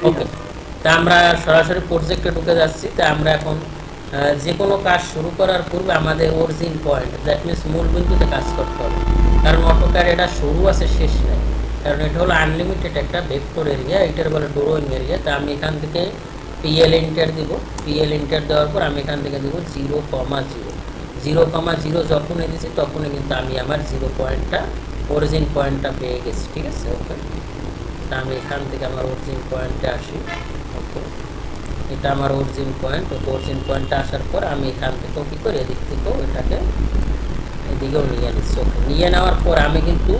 ওকে, তা আমরা সরাসরি প্রজেক্টে ঢুকে যাচ্ছি। তা আমরা এখন যে কোনো কাজ শুরু করার পূর্বে আমাদের অরিজিন পয়েন্ট, দ্যাট মিনস মূল বিন্দুতে কাজ করতে হবে। কারণ অটোক্যাড এটা শুরু আছে, শেষ নেই। কারণ এটা হলো আনলিমিটেড একটা ভেক্টর এরিয়া, এটার বলে ড্রয়িং এরিয়া। তা আমি এখান থেকে পিএল এন্টার দিব। পিএল এন্টার দেওয়ার পর আমি এখান থেকে দেবো 0,0। 0,0 যখনই দিচ্ছি তখনই কিন্তু আমি আমার জিরো পয়েন্টটা, অরিজিন পয়েন্টটা পেয়ে গেছি। ঠিক আছে, ওকে। তা আমি এখান থেকে আমার অরিজিন পয়েন্টে আসি। ওকে, এটা আমার অরিজিন পয়েন্ট। অরিজিন পয়েন্টে আসার পর আমি এখান থেকেও কী করি, এদিক থেকেও এটাকে এদিকেও নিয়ে নিচ্ছি। ওকে, নিয়ে নেওয়ার পর আমি কিন্তু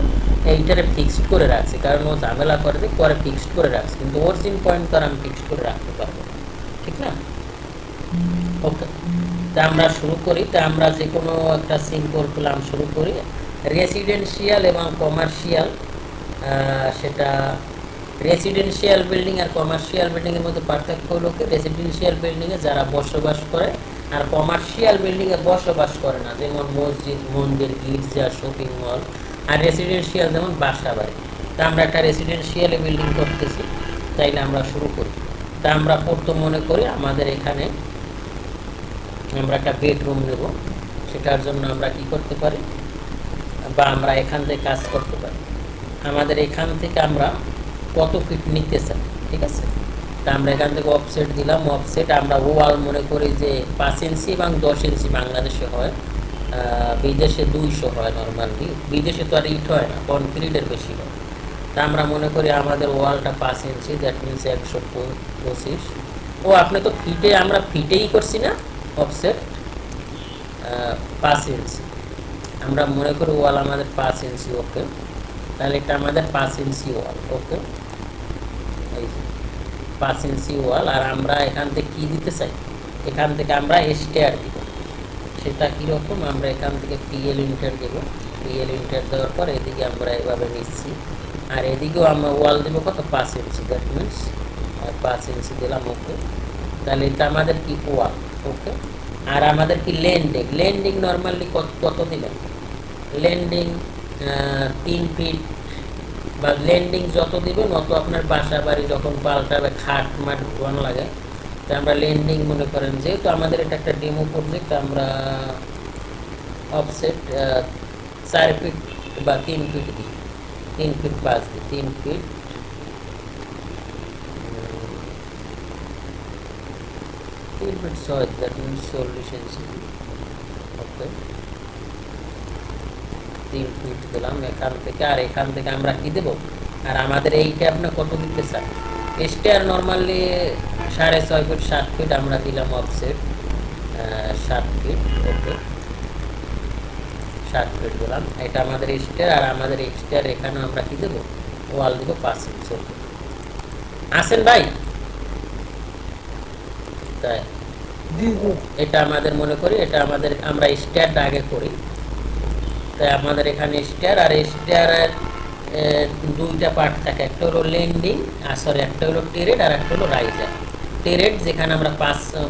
এইটারে ফিক্সড করে রাখছি, কারণ ও ঝামেলা করে দিয়ে পরে ফিক্সড করে রাখছি, কিন্তু অরিজিন পয়েন্ট তো আর আমি ফিক্সড করে রাখতে পারবো না, ঠিক না? ওকে, তা আমরা শুরু করি। তা আমরা যে কোনো একটা সিম্পল প্ল্যান শুরু করি, রেসিডেন্সিয়াল এবং কমার্শিয়াল। সেটা রেসিডেন্সিয়াল বিল্ডিং আর কমার্শিয়াল বিল্ডিংয়ের মধ্যে পার্থক্য হলো কি, রেসিডেন্সিয়াল বিল্ডিংয়ে যারা বসবাস করে আর কমার্শিয়াল বিল্ডিংয়ে বসবাস করে না, যেমন মসজিদ, মন্দির, গির্জা, শপিং মল। আর রেসিডেন্সিয়াল যেমন বাসা বাড়ি। তা আমরা একটা রেসিডেন্সিয়ালে বিল্ডিং করতেছি, তাইলে আমরা শুরু করি। তা আমরা প্রথম মনে করি আমাদের এখানে আমরা একটা বেডরুম নেব। সেটার জন্য আমরা কি করতে পারি, বা আমরা এখান থেকে কাজ করতে পারি। আমাদের এখান থেকে আমরা কত ফিট নিতে চাই, ঠিক আছে? তা আমরা এখান থেকে অফসেট দিলাম। অফসেট আমরা ওয়াল মনে করি যে 5 ইঞ্চি এবং 10 ইঞ্চি বাংলাদেশে হয়, বিদেশে 200 হয় নর্মালি। বিদেশে তো আর ইট হয় না, কনক্রিটের বেশি হয়। তা আমরা মনে করি আমাদের ওয়ালটা 5 ইঞ্চি, দ্যাট মিনস 125। ও আপনি তো ফিটে, আমরা ফিটেই করছি না অফসেট, 5 ইঞ্চি। আমরা মনে করি ওয়াল আমাদের 5 ইঞ্চি। ওকে, তাহলে এটা আমাদের 5 ইঞ্চি ওয়াল। ওকে, এই 5 ইঞ্চি ওয়াল। আর আমরা এখান থেকে কি দিতে চাই, এখান থেকে আমরা স্টেয়ার দিব। সেটা কীরকম, আমরা এখান থেকে পিএল ইন্টার দেবো। পিএল ইন্টার দেওয়ার পর এদিকে আমরা এভাবে নিচ্ছি, আর এদিকেও আমরা ওয়াল দেবো কত, 5 ইঞ্চি, দ্যাট মিনস 5 ইঞ্চি দিলাম। ওকে, তাহলে এটা আমাদের কি ওয়াল। ওকে, আর আমাদের কি ল্যান্ডিং। ল্যান্ডিং নর্মালি কত দিবেন, ল্যান্ডিং 3 ফিট, বা ল্যান্ডিং যত দিবেন অত আপনার বাসা বাড়ি যখন পাল্টাবে, খাট মাট বানানো লাগে। তো আমরা ল্যান্ডিং মনে করেন, যেহেতু আমাদের এটা একটা ডেমো প্রজেক্ট, আমরা অফসেট 4 ফিট বা 3 ফিট দিই, 3 ফিট 5 দিই, 3 feet 3 feet 6, that means 40 inch. Okay, 3 feet দিলাম এখান থেকে। আর এখান থেকে আমরা কি দেবো, আর আমাদের এইটা আপনি কত দিতে চান, স্টেয়ার নর্মালি 6.5 ফিট 7 ফিট আমরা দিলাম অফসেট 7 ফিট। ওকে, 7 ফিট দিলাম, এটা আমাদের স্টেয়ার। আর আমাদের স্টেয়ার এখানে আমরা কি দেবো, ওয়াল দেবো 5 ইঞ্চি। আসেন ভাই, তাই এটা আমাদের মনে করি, এটা আমাদের আমরা স্টেয়ারটা আগে করি। তাই আমাদের এখানে স্টেয়ার, আর স্টেয়ারের দুইটা পার্ট থাকে, একটা হলো ল্যান্ডিং, আর সরি একটা হলো টেরেট, আর একটা হলো রাইজার। টেরেট যেখানে আমরা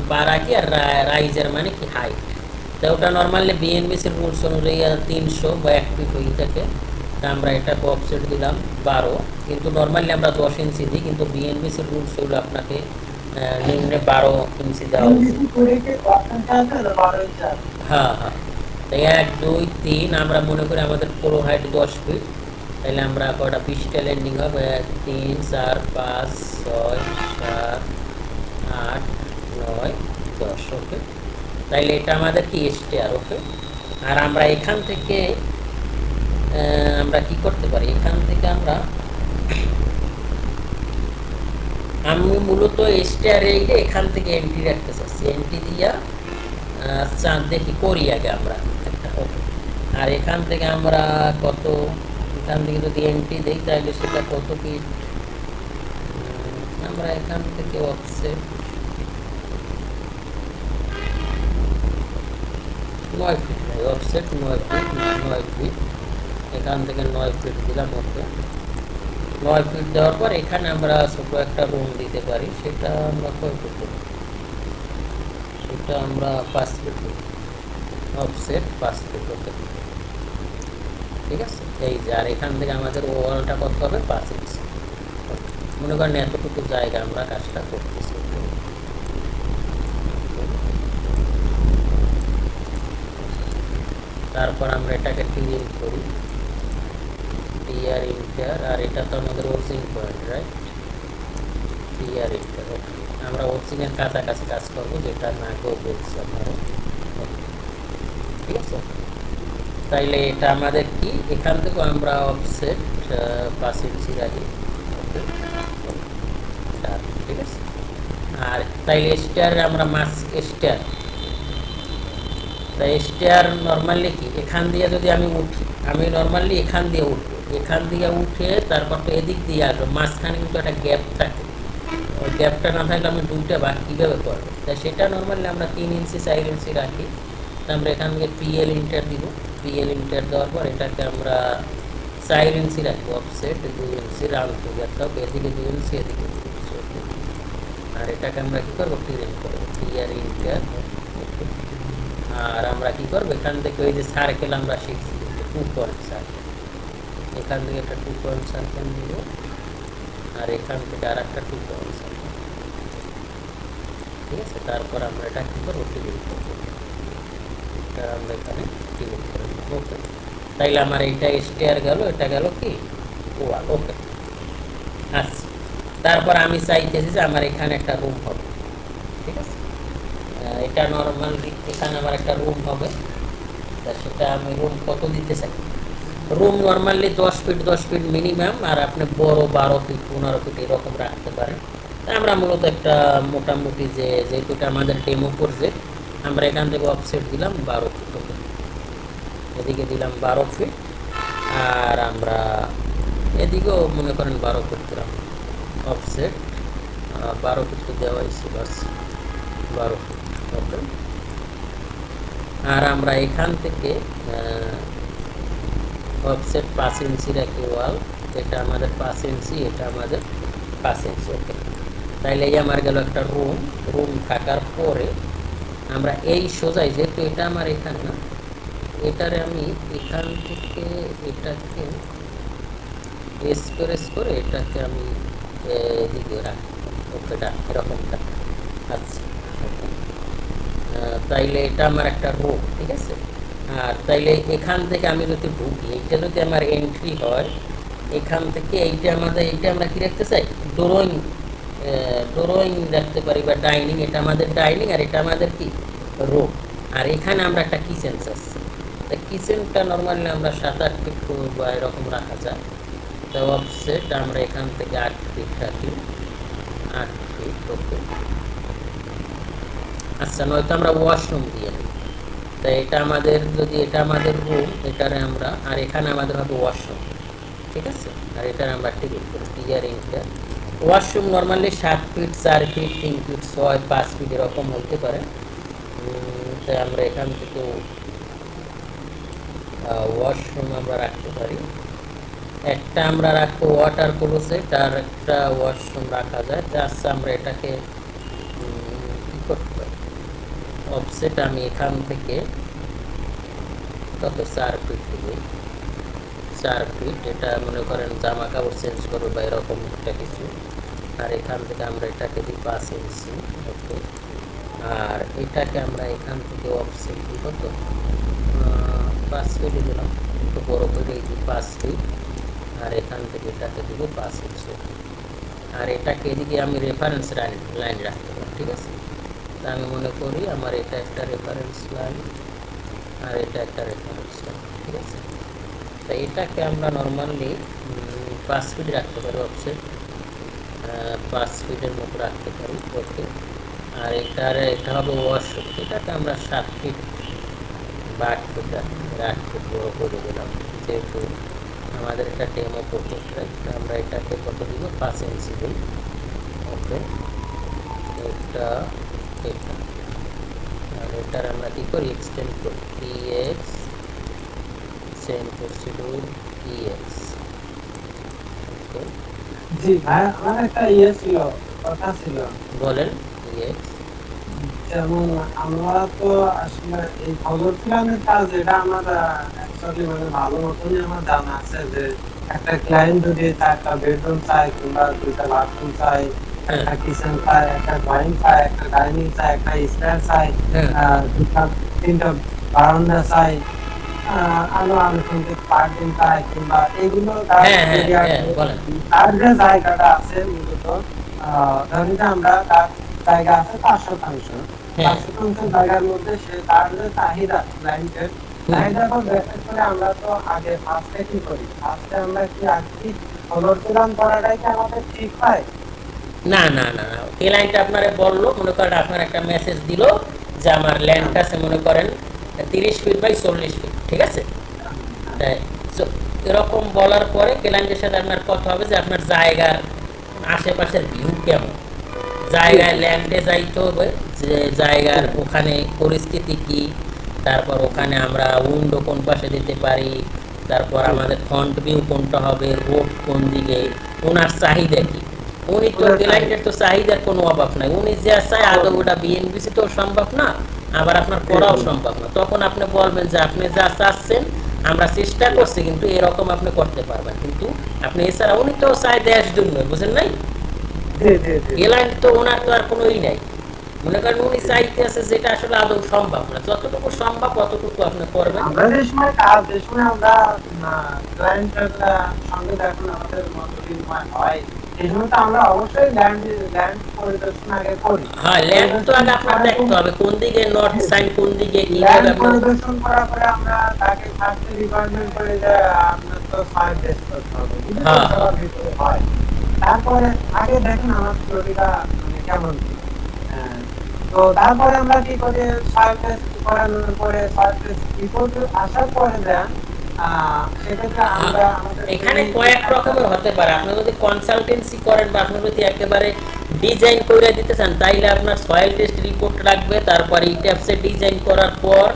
পা রাখি, আর রাইজার মানে কি হাইট। তো ওটা নর্মালি বিএনবিসির রুলস অনুযায়ী 300 বা 1 ফিট হয়ে থাকে। তা আমরা এটা অফসেট দিলাম 12, কিন্তু নর্মালি আমরা 10 ইঞ্চি দিই, কিন্তু বিএনবিসির রুলস হলো আপনাকে নিম্নে 12 ইঞ্চি দেওয়া উচিত। হ্যাঁ হ্যাঁ, 1 2 3 আমরা মনে করি আমাদের পুরো হাইট 10 ফিট। তাহলে আমরা কটা 20টা ল্যান্ডিং হবে, 1 3 4 5 6 7 8 9 10। ওকে, তাইলে এটা আমাদের কি স্টেয়ার। ওকে, আর আমরা এখান থেকে আমরা কি করতে পারি, এখান থেকে আমরা, আমি মূলত স্টেয়ারে এখান থেকে এন্ট্রি রাখতে চাচ্ছি, এন্ট্রি দিয়া দেখি করি আগে আমরা একটা। ওকে, আর এখান থেকে আমরা কত, এখান থেকে যদি এন্ট্রি দিই তাহলে সেটা কত ফিট, আমরা এখান থেকে offset 9 feet, offset 9 feet, 9 feet, এখান থেকে 9 ফিট দিলাম। ওকে, 9 ফিট দেওয়ার পর এখানে আমরা ছোট একটা রুম দিতে পারি, সেটা আমরা কয় ফিট দেবো, সেটা আমরা 5 ফিট দেবো, অফসেট 5 ফিট। ওকে, ঠিক আছে, এই যে। আর এখান থেকে আমাদের ওয়ালটা কত হবে, 5 ইঞ্চি। মনে করেন এতটুকু জায়গা আমরা কাজটা করতেছি। তারপর আমরা এটাকে টিএল করি, টিআর ইন্টার, আর এটা তো আমাদের অরিজিন পয়েন্ট, রাইট? টিআর ইন্টার, ওকে। আমরা অরিজিনের কাছাকাছি কাজ করবো, যেটা না কেউ বলছি আপনারা, ঠিক আছে? তাইলে এটা আমাদের কি, এখান থেকে আমরা অফসেট 5 ইঞ্চি রাখি, ঠিক আছে? আর তাইলে স্টার আমরা মাস স্টার, তাই স্টার নর্মালি কি, এখান দিয়ে যদি আমি উঠি, আমি নর্মালি এখান দিয়ে উঠবো, এখান দিয়ে উঠে তারপর তো এদিক দিয়ে আসবো, মাঝখানে কিন্তু একটা গ্যাপ থাকে, ওই গ্যাপটা না থাকলে আমি দুইটা ভাগ কীভাবে করবো? তাই সেটা নর্মালি আমরা 3 ইঞ্চি 4 ইঞ্চি রাখি। তো আমরা এখান থেকে পিএল ইন্টার দিব, পিএল ইন্টার দেওয়ার পর এটাকে আমরা 4 ইঞ্চি রাখবো, অফসেট 2 ইঞ্চি, রাউন্ড ফিগারটা এদিকে 2 ইঞ্চি, এদিকে 2 ইঞ্চি, আর এটাকে আমরা কি করবো, টিএল করবো, টিআর ইন্টার। আর আমরা কি করবো, এখান থেকে ওই যে সার্কেল আমরা শিখছি 2 পয়েন্ট সার্কেল, এখান থেকে একটা 2 পয়েন্ট সার্কেল নিব, আর এখান থেকে আর একটা 2 পয়েন্ট সার্কেল, ঠিক আছে? তারপর আমরা এটা কি করবো, টিএল করবো, এটা আমরা এখানে টিএল করে দেবো, ওকে। তাইলে আমার এইটা স্টেয়ার গেল, এটা গেল কি ওয়াল, ওকে। আচ্ছা, তারপর আমি চাইতেছি যে আমার এখানে একটা রুম হবে, ঠিক আছে? এটা নর্মালি এখানে আমার একটা রুম হবে, তা সেটা আমি রুম কত দিতে চাই, room normally 10 feet 10 feet minimum, আর আপনি বড় 12 ফিট 15 ফিট এরকম রাখতে পারেন। আমরা মূলত একটা মোটামুটি যেহেতু এটা আমাদের ডেমো প্রজেক্ট, আমরা এখান থেকে অফসেট দিলাম 12 ফিট, এদিকে দিলাম 12 ফিট, আর আমরা এদিকেও মনে করেন 12 ফিট দিলাম অফসেট, 12 ফিট দেওয়া হয়েছে, বাস 12 ফিট, ওকে। আর আমরা এখান থেকে অফসেট 5 ইঞ্চি রাখি ওয়াল, এটা আমাদের 5 ইঞ্চি, এটা আমাদের 5 ইঞ্চি, ওকে। তাইলে এই আমার গেল একটা রুম, রুম থাকার পরে আমরা এই সোজাই, যেহেতু এটা আমার এখানে না, এটারে আমি এখান থেকে এটাকে স্পেস করে এটাকে আমি এদিকে রাখি, ওকেটা এরকমটা, আচ্ছা। তাইলে এটা আমার একটা রুম, ঠিক আছে? আর তাইলে এখান থেকে আমি যদি ঢুকি, এইটা যদি আমার এন্ট্রি হয়, এখান থেকে এইটা আমরা কি রাখতে চাই, ড্রয়িং, ড্রয়িং রাখতে পারি, বা ডাইনিং, এটা আমাদের ডাইনিং, আর এটা আমাদের কি রুম। আর এখানে আমরা একটা কিচেন চাচ্ছি, তা কিচেনটা নর্মালি আমরা 7-8 ফিট বা এরকম রাখা যায়। তো অফসেট আমরা এখান থেকে 8 ফিট রাখি, 8 ফিট, ওকে। আচ্ছা, নয়তো আমরা ওয়াশরুম দিয়ে নিই, তাই এটা আমাদের, যদি এটা আমাদের রুম, এটারে আমরা, আর এখানে আমাদের হবে ওয়াশরুম, ঠিক আছে? আর এটার আমরা টিকিট করি, TR enter. Washroom normally 7 feet 4 feet 3 feet 6 5 feet এরকম হতে পারে। তাই আমরা এখান থেকে ওয়াশরুম আমরা রাখতে পারি, একটা আমরা রাখবো ওয়াটার ক্লোসেট, আর একটা ওয়াশরুম রাখা যায়। আচ্ছা, আমরা এটাকে কি করতে পারি, অফসেট আমি এখান থেকে কত 4 ফিট দিব, 4 ফিট, এটা মনে করেন জামা কাপড় চেঞ্জ করবো বা এরকম একটা কিছু। আর এখান থেকে আমরা এটাকে দিই 5 ইঞ্চি, ওকে। আর এটাকে আমরা এখান থেকে অফসেট দিই কত, 5 ফিট দিলাম, একটু বড় করে দিই 5 ফিট, আর এখান থেকে এটাকে দিব 5 ইঞ্চি। আর এটাকে এদিকে আমি রেফারেন্স লাইন রাখতে পারি, ঠিক আছে? তা আমি মনে করি আমার এটা একটা রেফারেন্স লাইন, আর এটা একটা রেফারেন্স লাইন, ঠিক আছে? তা এটাকে আমরা নর্মালি 5 ফিট রাখতে পারি, অফসেট 5 ফিটের মতো রাখতে পারি, ওকে। আর এটা হবে ওয়াশরুম, এটাকে আমরা 7 ফিট বা 8 ফিট রাখতে পারি, 8 ফিট বড় করে দিলাম, যেহেতু আমাদের এটা ডেমো প্রজেক্ট, আমরা এটাকে কত দিব, 5 ইঞ্চি দিই, ওকে। এটা এটা আর এটার আমরা কি করি, এক্সটেন্ড করি, ইএক্স, সেম প্রসিডিউর, ইএক্স, ওকে। জি ভাই, আমার একটা ইয়ে ছিল, কথা ছিল। বলেন, ইএক্স। যেমন আমরা তো আসলে এই খবর প্ল্যানের কাজ, এটা আমার অ্যাকচুয়ালি মানে ভালো মতনই আমার জানা আছে যে একটা ক্লায়েন্ট যদি চারটা বেডরুম চায় কিংবা দুইটা বাথরুম চায়, হ্যাঁ একটা কিচেন চায়, একটা ড্রয়িং চায়, একটা ডাইনিং চায়, একটা স্ট্যান্ড চায়, হ্যাঁ দুটা তিনটা বারান্দা চায়, আলো আনুষঙ্গিক পার্কিং চায় কিংবা এগুলো তার হ্যাঁ হ্যাঁ এরিয়া হ্যাঁ বলেন। তার যে জায়গাটা আছে মূলত ধরি যে আমরা তার জায়গা আছে 5 শতাংশ, হ্যাঁ 5 শতাংশ জায়গার মধ্যে সে তার যে চাহিদা ক্লায়েন্টের হুম। চাহিদাটা ব্যাখ্যা করে আমরা তো আগে ফার্স্টে কি করি, ফার্স্টে আমরা কি আগে ফলোর প্ল্যান করাটাই কি আমাদের ঠিক হয়? না না না না ক্লায়েন্ট আপনারে বললো, মনে করেন আপনার একটা মেসেজ দিল যে আমার ল্যান্ড আছে মনে করেন 30 ফিট বাই 40 ফিট, ঠিক আছে? তাই so, এরকম বলার পরে ক্লায়েন্টের সাথে আপনার কথা হবে যে আপনার জায়গার আশেপাশের ভিউ কেমন, জায়গায় ল্যান্ডে যাইতে হবে যে জায়গার ওখানে পরিস্থিতি কি, তারপর ওখানে আমরা উইন্ডো কোন পাশে দিতে পারি, তারপর আমাদের ফ্রন্ট ভিউ কোনটা হবে, রোড কোন দিকে, ওনার চাহিদা কি। উনি তো ক্লায়েন্টের তো চাহিদার কোনো অভাব নাই, উনি যা চায় আদৌ ওটা বিএনবিসি তো সম্ভব না, আবার আপনার করাও সম্ভব না। তখন আপনি বলবেন যে আপনি যা চাচ্ছেন আমরা চেষ্টা করছি কিন্তু এরকম আপনি করতে পারবেন, কিন্তু আপনি এছাড়া উনি তো চায় দেশ জন্য, বুঝেন নাই? জি জি জি। ক্লায়েন্ট তো ওনার তো আর কোনোই নাই, মনে করেন উনি চাইতে আছে যেটা আসলে আদৌ সম্ভব না, যতটুকু সম্ভব ততটুকু আপনি করবেন। আমরা যে সময় কাজ, যে সময় আমরা ক্লায়েন্টের সঙ্গে যখন আমাদের মত বিনিময় হয়, এই সময় তো আমরা অবশ্যই ল্যান্ড পরিদর্শন আগে করি। হ্যাঁ ল্যান্ড তো আগে আপনার দেখতে হবে কোন দিকে নর্থ সাইড, কোন দিকে কিভাবে ল্যান্ড আপনি। পরিদর্শন করার পরে আমরা তাকে ফার্স্টে রিকোয়ারমেন্ট করে যে আপনার তো সয়েল টেস্ট করতে হবে, যদি হ্যাঁ সবার ভিতরে হয়। তারপরে আগে দেখেন আমার স্টোরিটা মানে কেমন কি। হ্যাঁ, তো তারপরে আমরা কি করি, সয়েল টেস্ট করানোর পরে সয়েল টেস্ট রিপোর্ট আসার পরে দেন সেক্ষেত্রে আমরা আমাদের এখানে কয়েক রকমের হতে পারে, আপনি যদি কনসালটেন্সি করেন বা আপনি যদি একেবারে ডিজাইন করে দিতে চান তাইলে আপনার সয়েল টেস্ট রিপোর্ট লাগবে, তারপর ইট্যাপসে ডিজাইন করার পর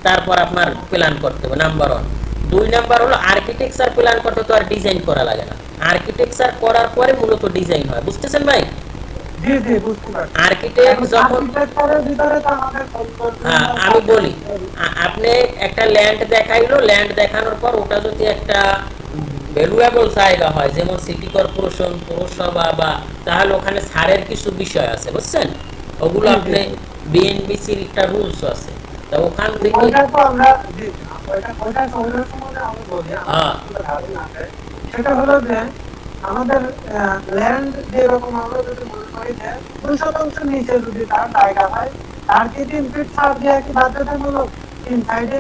তারপর আপনার প্ল্যান করতে হবে, নাম্বার 1। 2 নাম্বার হলো আর্কিটেকচার প্ল্যান করতে তো আর ডিজাইন করা লাগে না, আর্কিটেকচার করার পরে মূলত ডিজাইন হয়, বুঝতেছেন ভাই? জি জি বুঝতে পারছি। আর্কিটেক্ট যখন আর্কিটেকচারের ভিতরে তো আমাদের আমি বলি আপনি একটা ল্যান্ড দেখাইলো, ল্যান্ড দেখানোর পর ওটা যদি একটা ভ্যালুয়েবল জায়গা হয় যেমন সিটি কর্পোরেশন, পৌরসভা বা, তাহলে ওখানে ছাড়ের কিছু বিষয় আছে, বুঝছেন? ওগুলো আপনি বিএনবিসির একটা রুলস আছে, তা ওখান থেকে ওইটা তো আমরা জি, ওইটা সৌরের সম্বন্ধে আমি বলি হ্যাঁ আমাদের ধারণা আছে। সেটা হলো যে আমাদের ল্যান্ড যেরকম আমরা যদি মনে করি যে 2 শতাংশ নিচে যদি তার জায়গা হয়, তার কি 3 ফিট ছাড় দেওয়া কি বাধ্যতামূলক তিন সাইডে?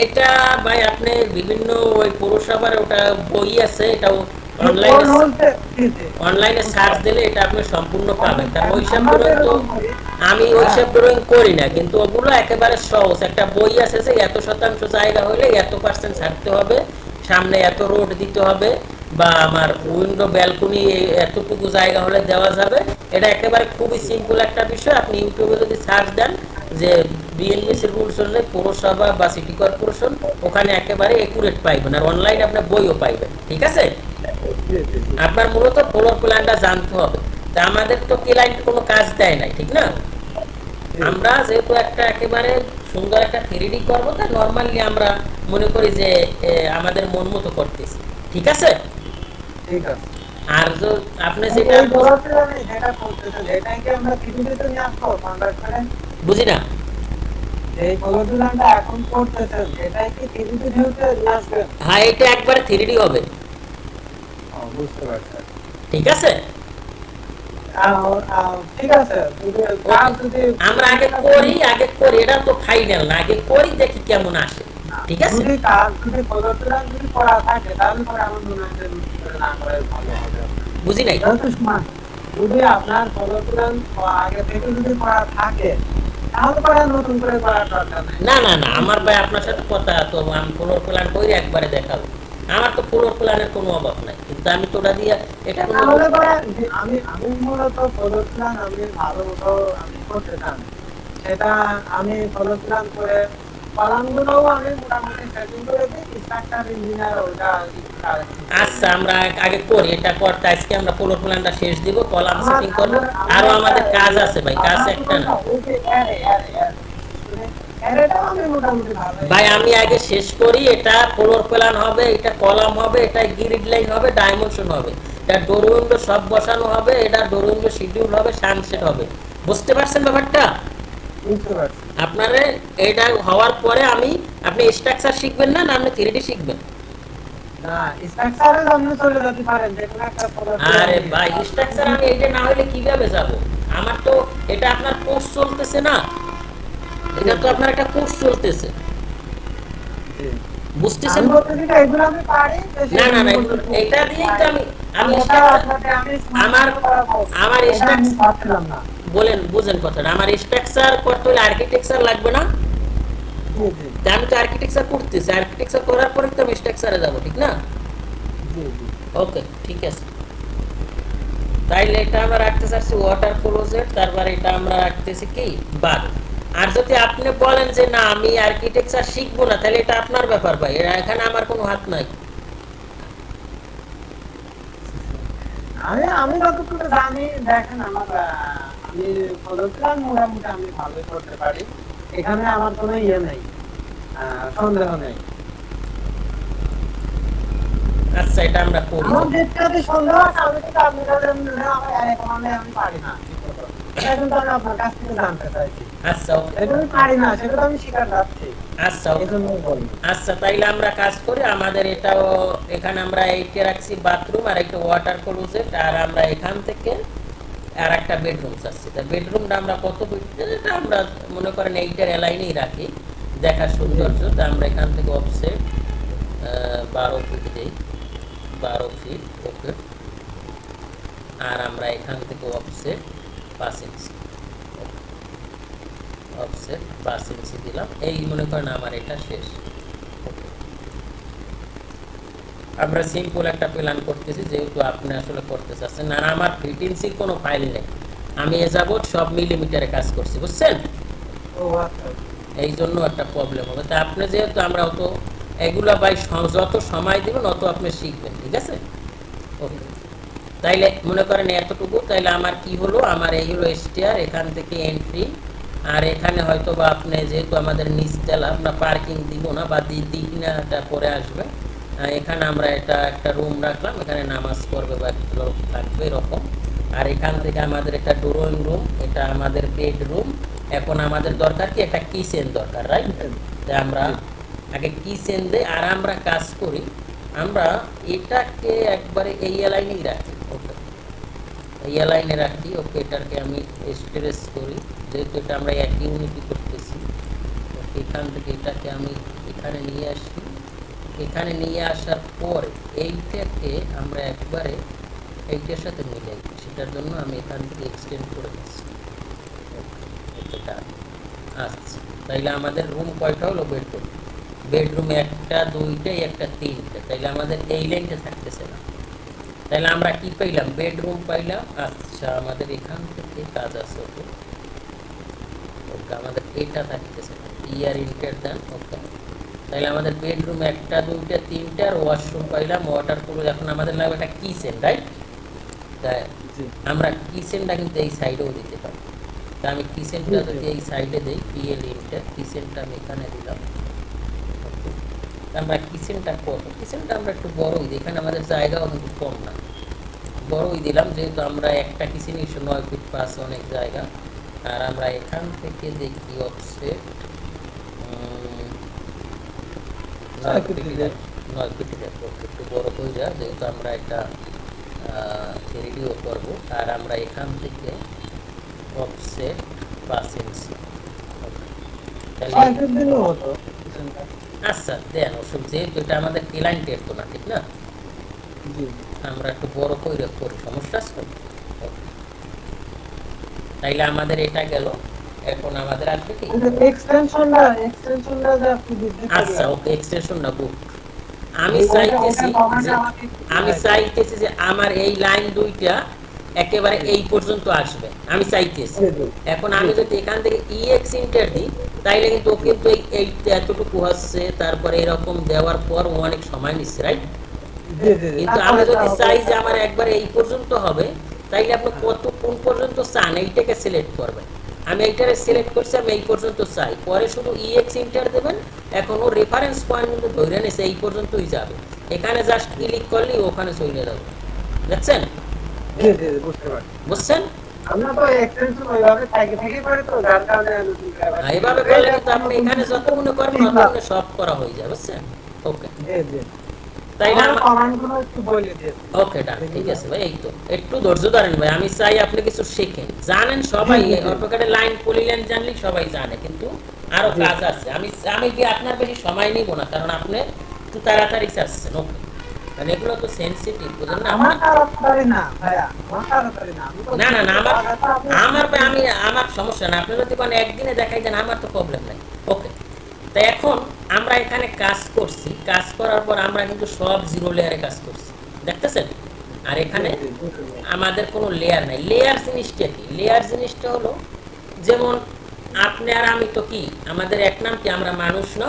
এটা ভাই আপনি বিভিন্ন ওই পৌরসভার ওটা বই আছে, এটাও কোন অনলাইনে বলতে জি জি অনলাইনে সার্চ দিলে এটা আপনি সম্পূর্ণ পাবেন, কারণ ওইসব আমরা ড্রয়িং তো যেরকম করি আমি ওইসব ড্রয়িং করি না, কিন্তু ওগুলো একেবারে সহজ, একটা বই আছে যে এত শতাংশ জায়গা হলে এত পার্সেন্ট ছাড়তে হবে, সামনে এত রোড দিতে হবে, বা আমার উইন্ডো ব্যালকনি এতটুকু জায়গা হলে দেওয়া যাবে। এটা একেবারে খুবই সিম্পল একটা বিষয়, আপনি ইউটিউবে যদি সার্চ দেন যে বিএনবিসি রুলস অনুযায়ী পৌরসভা বা সিটি কর্পোরেশন, ওখানে একেবারে একুরেট পাইবেন, আর অনলাইনে আপনার বইও পাইবেন, ঠিক আছে? জি জি জি আপনার মূলত ফ্লোর প্ল্যানটা জানতে হবে, তা আমাদের তো ক্লায়েন্ট কোনো কাজ দেয় নাই, ঠিক না? আমরা যেহেতু একটা একেবারে সুন্দর একটা 3D করবো, তা নর্মালি আমরা মনে করি যে আমাদের মন মতো করতেছি, ঠিক আছে? ঠিক আছে। আর আপনি এই যেটা বলাতে আমি যেটা বলতেছি এটাই কি আমরা পৃথিবীতে নিয়ে আসবো কনভার্ট করে? বুঝি না। এই পলিথিনটা এখন করতেছেন এটাই কি পৃথিবী ভিউতে নিয়ে আসবেন? হ্যাঁ এটা একবারে 3D হবে, বুঝতে পারছি। ঠিক আছে? ঠিক আছে, কাজ যদি আমরা আগে করি, এটা তো ফাইনাল না, আগে করি দেখি কেমন আসে, ঠিক আছে? যদি কাজ যদি পলিথিন যদি করা থাকে তাহলে পরে আমার মনে হয় যে নতুন করে না করাই ভালো হবে। বুঝি নাই। যত সময় যদি আপনার পলিথিন আগে থেকে যদি করা থাকে তাহলে পরে আর নতুন করে করার দরকার নেই। না না না আমার ভাই আপনার সাথে কথা, তো আমি ফ্লোর প্ল্যান করে একবারে দেখাবো, আমার তো ফ্লোর প্ল্যানের কোনো অভাব নাই, কিন্তু আমি তো ওটা দিয়ে এটা কোনো তাহলে পরে আমি আমি মূলত পলিথিন আমি ভালো মতো আমি করতে চান, সেটা আমি পলিথিন করে কলামগুলোও আমি মোটামুটি সেটিং করে দিই, স্ট্রাকচার ইঞ্জিনিয়ার ওটা আচ্ছা আমরা আগে করি, এটা করতে আজকে আমরা ফ্লোর প্ল্যানটা শেষ দিব, কলাম সেটিং করবো, আরো আমাদের কাজ আছে ভাই, কাজ একটা না। এটা আমি মোটামুটি ভালো ভাই আমি আগে শেষ করি। এটা ফ্লোর প্ল্যান হবে, এটা কলাম হবে, এটা গ্রিড লাইন হবে, ডাইমেনশন হবে, এটা ডোর উইন্ডো সব বসানো হবে, এটা ডোর উইন্ডো শিডিউল হবে, সানসেট হবে। বুঝতে পারছেন ব্যাপারটা? বুঝতে পারছি। আপনারে এটা হওয়ার পরে আপনি স্ট্রাকচার শিখবেন না না আপনি 3D শিখবেন? না স্ট্রাকচারের জন্য চলে যেতে পারেন যে কোনো একটা আরে ভাই স্ট্রাকচার আমি এইটা না হলে কিভাবে যাব? আমার তো এটা আপনার কোর্স চলতেছে না, এটা তো আপনার একটা কোর্স চলতেছে, বুঝতেছেন? আমি বলতে চাই এগুলো আমি পারি। না না না এটা দিয়েই তো আমি আমার আমার আমি স্ট্রাকচার পারছিলাম না। বলেন, বুঝেন কথাটা। আমার স্ট্রাকচার করতে হলে আর্কিটেকচার লাগবে না? জি জি তা আমি তো আর্কিটেকচার করতেছি, আর্কিটেকচার করার পরে তো আমি স্ট্রাকচারে যাবো, ঠিক না? জি জি ওকে ঠিক আছে। তাইলে এটা আমরা রাখতে চাচ্ছি ওয়াটার ক্লোজেট, তারপরে এটা আমরা রাখতেছি কি বাদ। আর যদি আপনি বলেন যে না আমি আর্কিটেকচার শিখবো না, তাহলে এটা আপনার ব্যাপার ভাই, এখানে আমার কোনো হাত নাই। আমি যতটুকু জানি দেখেন আমার আমি ফটোগ্রাফ মোটামুটি আমি ভালোই করতে পারি। এখানে আমার কোনো ইয়ে নেই, সন্দেহ নেই। আচ্ছা এটা আমরা করি। আমার যেটাতে সন্দেহ আছে আমি কিন্তু আপনি বলেন না আমার একেবারে আমি পারি না। এটা কিন্তু আমি আপনার কাছ থেকে জানতে চাইছি। আচ্ছা ওকে। এটা আমি পারি না সেটা তো আমি স্বীকার যাচ্ছি। আচ্ছা এই ওকে। জন্য বলি। আচ্ছা তাইলে আমরা কাজ করি, আমাদের এটাও এখানে আমরা এইটা রাখছি বাথরুম আর একটা ওয়াটার ক্লোজেট, আর আমরা এখান থেকে আর একটা বেডরুম চাচ্ছি। তা বেডরুমটা আমরা কত ফিট, এটা আমরা মনে করেন এইটার এলাইনেই রাখি, দেখার সৌন্দর্য। তা আমরা এখান থেকে অফসেট 12 ফিট দিই, 12 ফিট ওকে। আর আমরা এখান থেকে অফসেট 5 ইঞ্চি, অফসেট 5 ইঞ্চি দিলাম। এই মনে করেন আমার এটা শেষ। আমরা সিম্পল একটা প্ল্যান করতেছি, যেহেতু আপনি আসলে করতে চাচ্ছেন না। আমার ফিটিংসির কোনো ফাইল নেই, আমি এ যাবৎ সব মিলিমিটারে কাজ করছি, বুঝছেন? ও আচ্ছা এই জন্য একটা প্রবলেম হবে। তা আপনি যেহেতু আমরা অত এগুলা ভাই যত সময় দেবেন অত আপনি শিখবেন, ঠিক আছে? ওকে তাইলে মনে করেন এতটুকু। তাইলে আমার কি হলো, আমার এই হলো স্টেয়ার, এখান থেকে এন্ট্রি। আর এখানে হয়তো বা আপনি যেহেতু আমাদের নিচতলা, আমরা পার্কিং দিব না বা দিই না, এটা পরে আসবে। এখানে আমরা এটা একটা রুম রাখলাম, এখানে নামাজ পড়বে বা লোক থাকবে এরকম। আর এখান থেকে আমাদের একটা ড্রয়িং রুম, এটা আমাদের বেডরুম। এখন আমাদের দরকার কি একটা কিচেন দরকার, রাইট? তাই আমরা আগে কিচেন দেই আর আমরা কাজ করি, আমরা এটাকে একবারে এই লাইনেই রাখি। ওকে এই লাইনে রাখি ওকে। এটাকে আমি স্ট্রেস করি, যেহেতু এটা আমরা এক ইউনিটি করতেছি। এখান থেকে এটাকে আমি এখানে নিয়ে আসি। এখানে নিয়ে আসার পর এইটাকে আমরা একবারে এইটার সাথে মিলাই, সেটার জন্য আমি এখান থেকে এক্সটেন্ড করে দিচ্ছি। এটা আচ্ছা তাইলে আমাদের রুম কয়টা হলো? বেডরুম, বেডরুমে একটা দুইটাই একটা তিনটা, তাইলে আমাদের এই লাইনটা থাকতেছে না। তাহলে আমরা কি পাইলাম? বেডরুম পাইলাম। আচ্ছা আমাদের এখান থেকে কাজ আছে। ওকে ওকে আমাদের এটা থাকতেছে না, ইয়ার ইন্টার দেন। ওকে তাহলে আমাদের বেডরুম একটা দুইটা তিনটা আর ওয়াশরুম পাইলাম, ওয়াটার ক্লোজ। এখন আমাদের লাগবে একটা কিচেন, রাইট? তাই আমরা কিচেনটা কিন্তু এই সাইডেও দিতে পারি। তা আমি কিচেনটা যদি এই সাইডে দিই, পিএল ইন্টার, কিচেনটা আমি এখানে দিলাম। আমরা কিচেনটা করবো, কিচেনটা আমরা একটু বড়ই দিই, এখানে আমাদের জায়গাও কিন্তু কম না, বড়ই দিলাম, যেহেতু আমরা একটা কিচেনই 9 ফিট পাস অনেক জায়গা। আর আমরা এখান থেকে দেখি অফসেট 9 ফিট একটু বড় হয়ে যায়, যেহেতু আমরা একটা রেডিও করবো। আর আমরা এখান থেকে অফসেট 5 ইঞ্চি। আচ্ছা দেন ওসব, যেহেতু এটা আমাদের ক্লায়েন্টের তো না, ঠিক না? আমরা একটু বড় করে করি, সমস্যা আছে? তাইলে আমাদের এটা গেল। এখন আমাদের আসবে কি এক্সটেনশনটা যে আপনি দিতে আচ্ছা ওকে এক্সটেনশনটা গুড। আমি চাইতেছি যে আমার এই লাইন দুইটা একেবারে এই পর্যন্ত আসবে, আমি চাইতেছি। এখন আমি যদি এখান থেকে ইএক্স ইন্টার দিই, তাইলে কিন্তু ও কিন্তু এই এতটুকু হচ্ছে, তারপরে এরকম দেওয়ার পর ও অনেক সময় নিচ্ছে, রাইট? কিন্তু আমরা যদি চাই যে আমার একবার এই পর্যন্ত হবে, তাইলে আপনি কোন পর্যন্ত চান এইটাকে সিলেক্ট করবেন। আমি এইটারে সিলেক্ট করছি, আমি এই পর্যন্ত চাই, পরে শুধু ইএক্স ইন্টার দেবেন। এখন ও রেফারেন্স পয়েন্ট কিন্তু ধরে নিছে এই পর্যন্তই যাবে, এখানে জাস্ট ক্লিক করলেই ওখানে চলে যাবে। দেখছেন? জি জি বুঝতে পারছি। বুঝছেন? আমরা তো এক্সটেনশন ওইভাবে থেকে করে তো যার কারণে নতুন করে এইভাবে করলে কিন্তু আপনি এখানে যতগুলো করবেন ততগুলো সব করা হয়ে যায়। বুঝছেন? ওকে, জি জি তাইলে আমার কমান্ডগুলো একটু বলে দিন। ওকে ডান, ঠিক আছে ভাই। এই তো একটু ধৈর্য ধরেন ভাই, আমি চাই আপনি কিছু শেখেন। জানেন সবাই অটোক্যাডে লাইন পলিলাইন জানলেই সবাই জানে, কিন্তু আরো কাজ আছে। আমি কি আপনার বেশি সময় নিব না, কারণ আপনি একটু তাড়াতাড়ি চাচ্ছেন। ওকে, কারণ এগুলো তো সেনসিটিভ, বুঝলেন না? আমার তাড়াতাড়ি না ভাইয়া, আমার তাড়াতাড়ি না, আমি তো না না না, আমার ভাই, আমার সমস্যা না, আপনি যদি কোনো একদিনে দেখাই দেন আমার তো প্রবলেম নাই। ওকে, তো এখন আমরা এখানে কাজ করছি, কাজ করার পর আমরা কিন্তু সব জিরো লেয়ারে কাজ করছি, দেখতেছেন? আর এখানে আমাদের কোনো লেয়ার নাই। লেয়ার জিনিসটা কি? লেয়ার জিনিসটা হলো, যেমন আপনি আর আমি তো কি, আমাদের এক নাম কি, আমরা মানুষ না?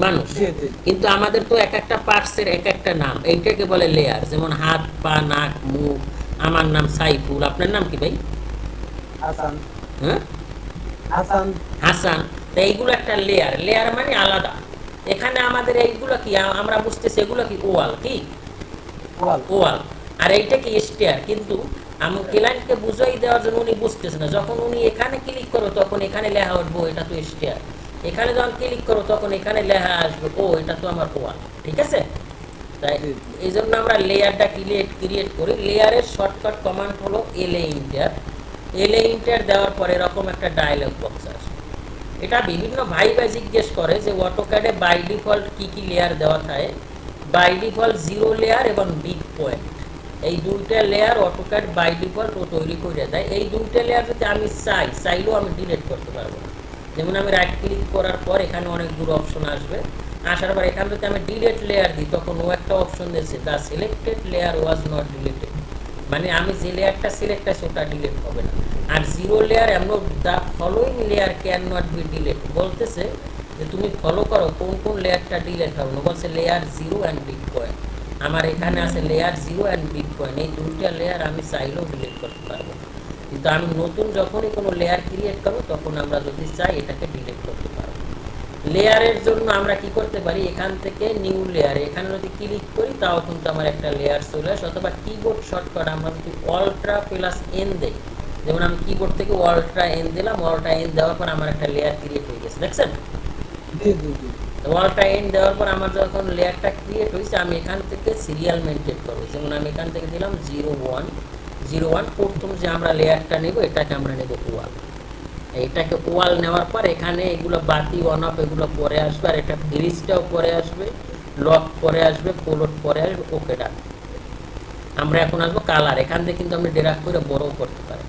মানুষ। জি, জি। কিন্তু আমাদের তো এক একটা পার্টসের এক একটা নাম, এইটাকে বলে লেয়ার। যেমন হাত, পা, নাক, মুখ। আমার নাম সাইফুল, আপনার নাম কি ভাই? হাসান হ্যাঁ, হাসান হাসান। তো এইগুলো একটা লেয়ার, লেয়ার মানে আলাদা। এখানে আমাদের এইগুলো কি, আমরা বুঝতেছি এগুলো কি ওয়াল, কি ওয়াল। ওয়াল। আর এইটা কি স্টেয়ার। কিন্তু আমি ক্লায়েন্টকে বুঝাই দেওয়ার জন্য উনি বুঝতেছে না, যখন উনি এখানে ক্লিক করো তখন এখানে লেখা উঠবো এটা তো স্টেয়ার, এখানে যখন ক্লিক করো তখন এখানে লেখা আসবে ও এটা তো আমার ওয়াল। ঠিক আছে? তাই এই জন্য আমরা লেয়ারটা ক্রিয়েট করি। লেয়ারের শর্টকাট কমান্ড হলো এলএ ইন্টার। এলএ ইন্টার দেওয়ার পরে এরকম একটা ডায়লগ বক্স আসে। এটা বিভিন্ন ভাই জিজ্ঞেস করে যে অটোক্যাডে বাই ডিফল্ট কি কি লেয়ার দেওয়া থাকে। বাই ডিফল্ট জিরো লেয়ার এবং বিগ পয়েন্ট, এই দুইটা লেয়ার অটোক্যাড বাই ডিফল্ট ও তৈরি করে দেয়। এই দুইটা লেয়ার যদি আমি চাইলেও আমি ডিলিট করতে পারবো না। যেমন আমি রাইট ক্লিক করার পর এখানে অনেকগুলো অপশন আসবে, আসার পর এখান থেকে আমি ডিলিট লেয়ার দিই, তখন ও একটা অপশন দিয়েছে the selected layer was not deleted, মানে আমি যে লেয়ারটা সিলেক্ট আছে ওটা ডিলিট হবে না। আর জিরো লেয়ার এমন the following layer can not be delete, বলতেছে যে তুমি ফলো করো কোন কোন লেয়ারটা ডিলিট হবে না। বলছে layer zero and big point. আমার এখানে আছে layer zero and big point, এই দুইটা লেয়ার আমি চাইলেও ডিলিট করতে পারবো, কিন্তু আমি নতুন যখনই কোনো লেয়ার ক্রিয়েট করবো তখন আমরা যদি চাই এটাকে ডিলিট করতে পারবো। লেয়ারের জন্য আমরা কি করতে পারি, এখান থেকে নিউ লেয়ার, এখানে যদি ক্লিক করি তাও কিন্তু আমার একটা লেয়ার চলে আসে। অথবা কিবোর্ড শর্টকাট আমরা যদি অল্ট্রা প্লাস এন দেই, যেমন আমি কিবোর্ড থেকে অল্ট্রা এন দিলাম, অল্ট্রা এন দেওয়ার পর আমার একটা লেয়ার ক্রিয়েট হয়ে গেছে, দেখছেন? জি জি জি অল্ট্রা এন দেওয়ার পর আমার যখন লেয়ারটা ক্রিয়েট হয়েছে, আমি এখান থেকে সিরিয়াল মেনটেন করবো। যেমন আমি এখান থেকে দিলাম 01 প্রথম যে আমরা লেয়ারটা নেব এটাকে আমরা নেব ওয়াল। এইটাকে ওয়াল নেওয়ার পর এখানে এগুলো বাতি অন অফ এগুলো পরে আসবে, আর এটা গ্রিজটাও পরে আসবে, লক পরে আসবে, পোলট পরে আসবে। ওকে ডান। আমরা এখন আসবো কালার। এখান থেকে কিন্তু আপনি ড্র্যাগ করে বড়ও করতে পারেন।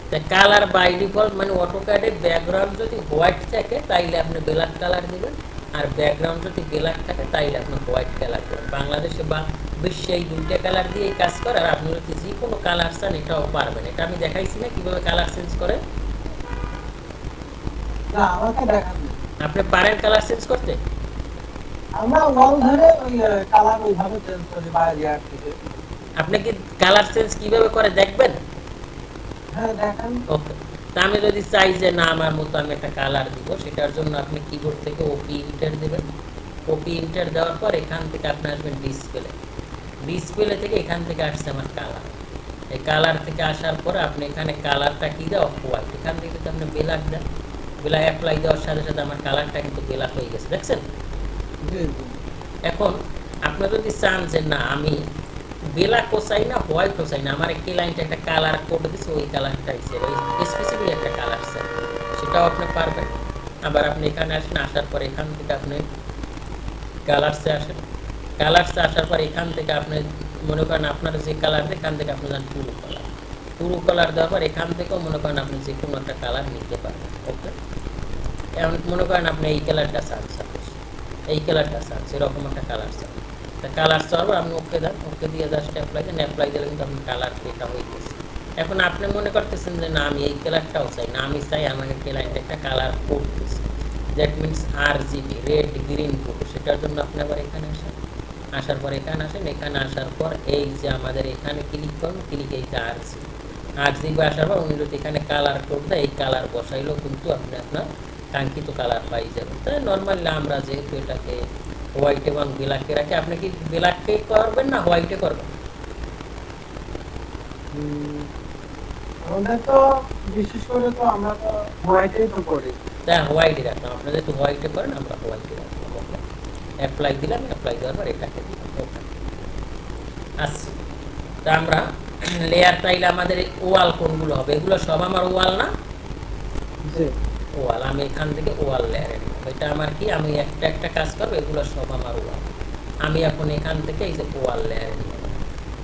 তাই কালার বাই ডিফল্ট মানে অটোক্যাডে ব্যাকগ্রাউন্ড যদি হোয়াইট থাকে তাইলে আপনি ব্ল্যাক কালার দেবেন, আর ব্যাকগ্রাউন্ড যদি ব্ল্যাক থাকে তাইলে আপনি হোয়াইট কালার দেবেন। বাংলাদেশে বা বিশ্বে এই দুইটা কালার দিয়েই কাজ করে। আর আপনি যদি যে কোনো কালার চান এটাও পারবেন। এটা আমি দেখাইছি না কিভাবে কালার চেঞ্জ করে। না আমাকে দেখান। আপনি পারেন কালার চেঞ্জ করতে? আমরা ওয়াল ধরে ওই কালার ওইভাবে চেঞ্জ করি বাইরে আর থেকে। আপনি কি কালার চেঞ্জ কিভাবে করে দেখবেন? হ্যাঁ দেখান। ওকে, তা আমি যদি চাই যে না আমার মতো আমি একটা কালার দিব, সেটার জন্য আপনি কিবোর্ড থেকে ওপি ইন্টার দেবেন। ওপি ইন্টার দেওয়ার পর এখান থেকে আপনি আসবেন ডিসপ্লে। ডিসপ্লে থেকে এখান থেকে আসছে আমার কালার। এই কালার থেকে আসার পরে আপনি এখানে কালারটা কি দেওয়া হোয়াইট, এখান থেকে যদি আপনি ব্ল্যাক দেন, ব্ল্যাক অ্যাপ্লাই দেওয়ার সাথে সাথে আমার কালারটা কিন্তু ব্ল্যাক হয়ে গেছে, দেখছেন? জি জি এখন আপনি যদি চান যে না আমি ব্ল্যাকও চাই না হোয়াইটও চাই না, আমার একটি লাইনটা একটা কালার কোড দিচ্ছে ওই কালারটা হিসেবে স্পেসিফিক একটা কালার চাই, সেটাও আপনি পারবেন। আবার আপনি এখানে আসেন, আসার পর এখান থেকে আপনি কালারসে আসেন। কালারসে আসার পর এখান থেকে আপনি মনে করেন আপনার যে কালার, এখান থেকে আপনি যান টুরু কালার দেওয়ার পর এখান থেকেও মনে করেন আপনি যে কোনো একটা কালার নিতে পারবেন। ওকে, এখন মনে করেন আপনি এই কালারটা চান, এই কালারটা চান, সেরকম একটা কালার চান। তা কালার চাওয়ার আপনি ওকে দেন, ওকে দিয়ে জাস্ট অ্যাপ্লাই দেন। অ্যাপ্লাই দিলে কিন্তু আপনার কালার এটা হয়ে গেছে। এখন আপনি মনে করতেছেন যে না আমি এই কালারটাও চাই না, আমি চাই আমাকে ক্লায়েন্ট একটা কালার কোড দিচ্ছে, that means RGB, red green blue. সেটার জন্য আপনি আবার এখানে আসেন, আসার পর এখানে আসেন, এখানে আসার পর এই যে আমাদের এখানে ক্লিক করুন, ক্লিক এই যে RGB, 8 GB আসার পর উনি যদি এখানে কালার কোড দেয়, এই কালার বসাইলেও কিন্তু আপনি আপনার কাঙ্ক্ষিত কালার পাই যাবেন। তাই নর্মালি আমরা যেহেতু এটাকে হোয়াইট এবং ব্ল্যাকে রাখি, আপনি কি ব্ল্যাকে করবেন না হোয়াইটে করবেন? আমাদের তো বিশেষ করে তো আমরা তো হোয়াইটেই তো করি। তাই হোয়াইটে রাখলাম, আপনারা যেহেতু হোয়াইটে করেন আমরা হোয়াইটে রাখলাম। ওকে, অ্যাপ্লাই দিলাম, অ্যাপ্লাই দেওয়ার পর এটাকে দিলাম। ওকে, আচ্ছা, তা আমরা লেয়ার টাইলে আমাদের ওয়াল কোনগুলো হবে? এগুলো সব আমার ওয়াল না? জি ওয়াল, আমি এখান থেকে ওয়াল লেয়ারে নিব। এটা আমার কি, আমি একটা একটা কাজ করবো, এগুলো সব আমার ওয়াল। আমি এখন এখান থেকে এই যে ওয়াল লেয়ারে নিয়ে নেব।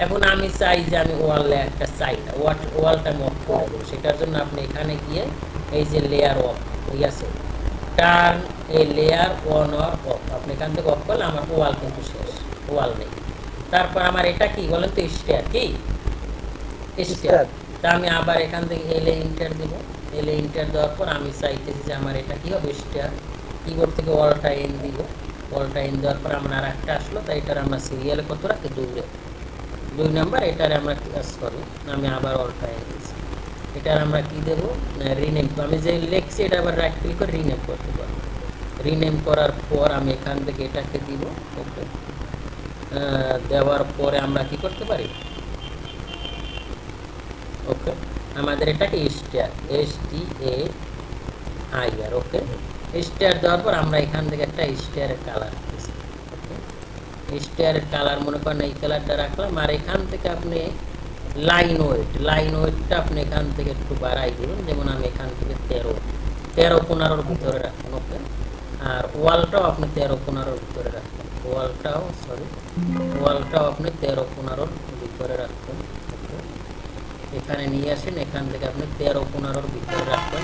এখন আমি চাই যে আমি ওয়াল লেয়ারটা চাই না, ওয়ালটা আমি অফ করে দেবো। সেটার জন্য আপনি এখানে গিয়ে এই যে লেয়ার অফ, ঠিক আছে, টার্ন এই লেয়ার অন অর অফ, আপনি এখান থেকে অফ করলে আমার ওয়াল কিন্তু শেষ, ওয়াল নেই। তারপর আমার এটা কি বলেন তো, স্টেয়ার। কি স্টেয়ার? তা আমি আবার এখান থেকে এলে ইন্টার দিব। এলে ইন্টার দেওয়ার পর আমি চাইতেছি যে আমার এটা কি হবে, স্টেয়ার। কিবোর্ড থেকে অলটা এন দিব। অলটা এন দেওয়ার পর আমার আর একটা আসলো, তাই এটার আমরা সিরিয়ালে কত রাখি, 2 নাম্বার। এটারে আমরা সরি, আমি আবার অলটা এন দিচ্ছি। এটার আমরা কি দেবো, রিনেম। আমি যে লিখছি এটা আবার রাইট ক্লিক করে রিনেম করতে পারবো। রিনেম করার পর আমি এখান থেকে এটাকে দিব। ওকে, দেওয়ার পরে আমরা কি করতে পারি, ওকে, আমাদের এটাকে স্টার, STAIR। ওকে, স্টার দেওয়ার পর আমরা এখান থেকে একটা স্টারের কালার দিচ্ছি। ওকে, স্টারের কালার মনে করেন এই কালারটা রাখলাম। আর এখান থেকে আপনি লাইন ওয়েটটা আপনি এখান থেকে একটু বাড়াই দিবেন। যেমন আমি এখান থেকে 13-15 ভিতরে রাখবেন। ওকে, আর ওয়ালটাও আপনি 13-15 ভিতরে রাখবেন। ওয়ালটাও আপনি 13-15 ভিতরে রাখবেন। ওকে, এখানে নিয়ে আসেন, এখান থেকে আপনি 13-15 ভিতরে রাখবেন,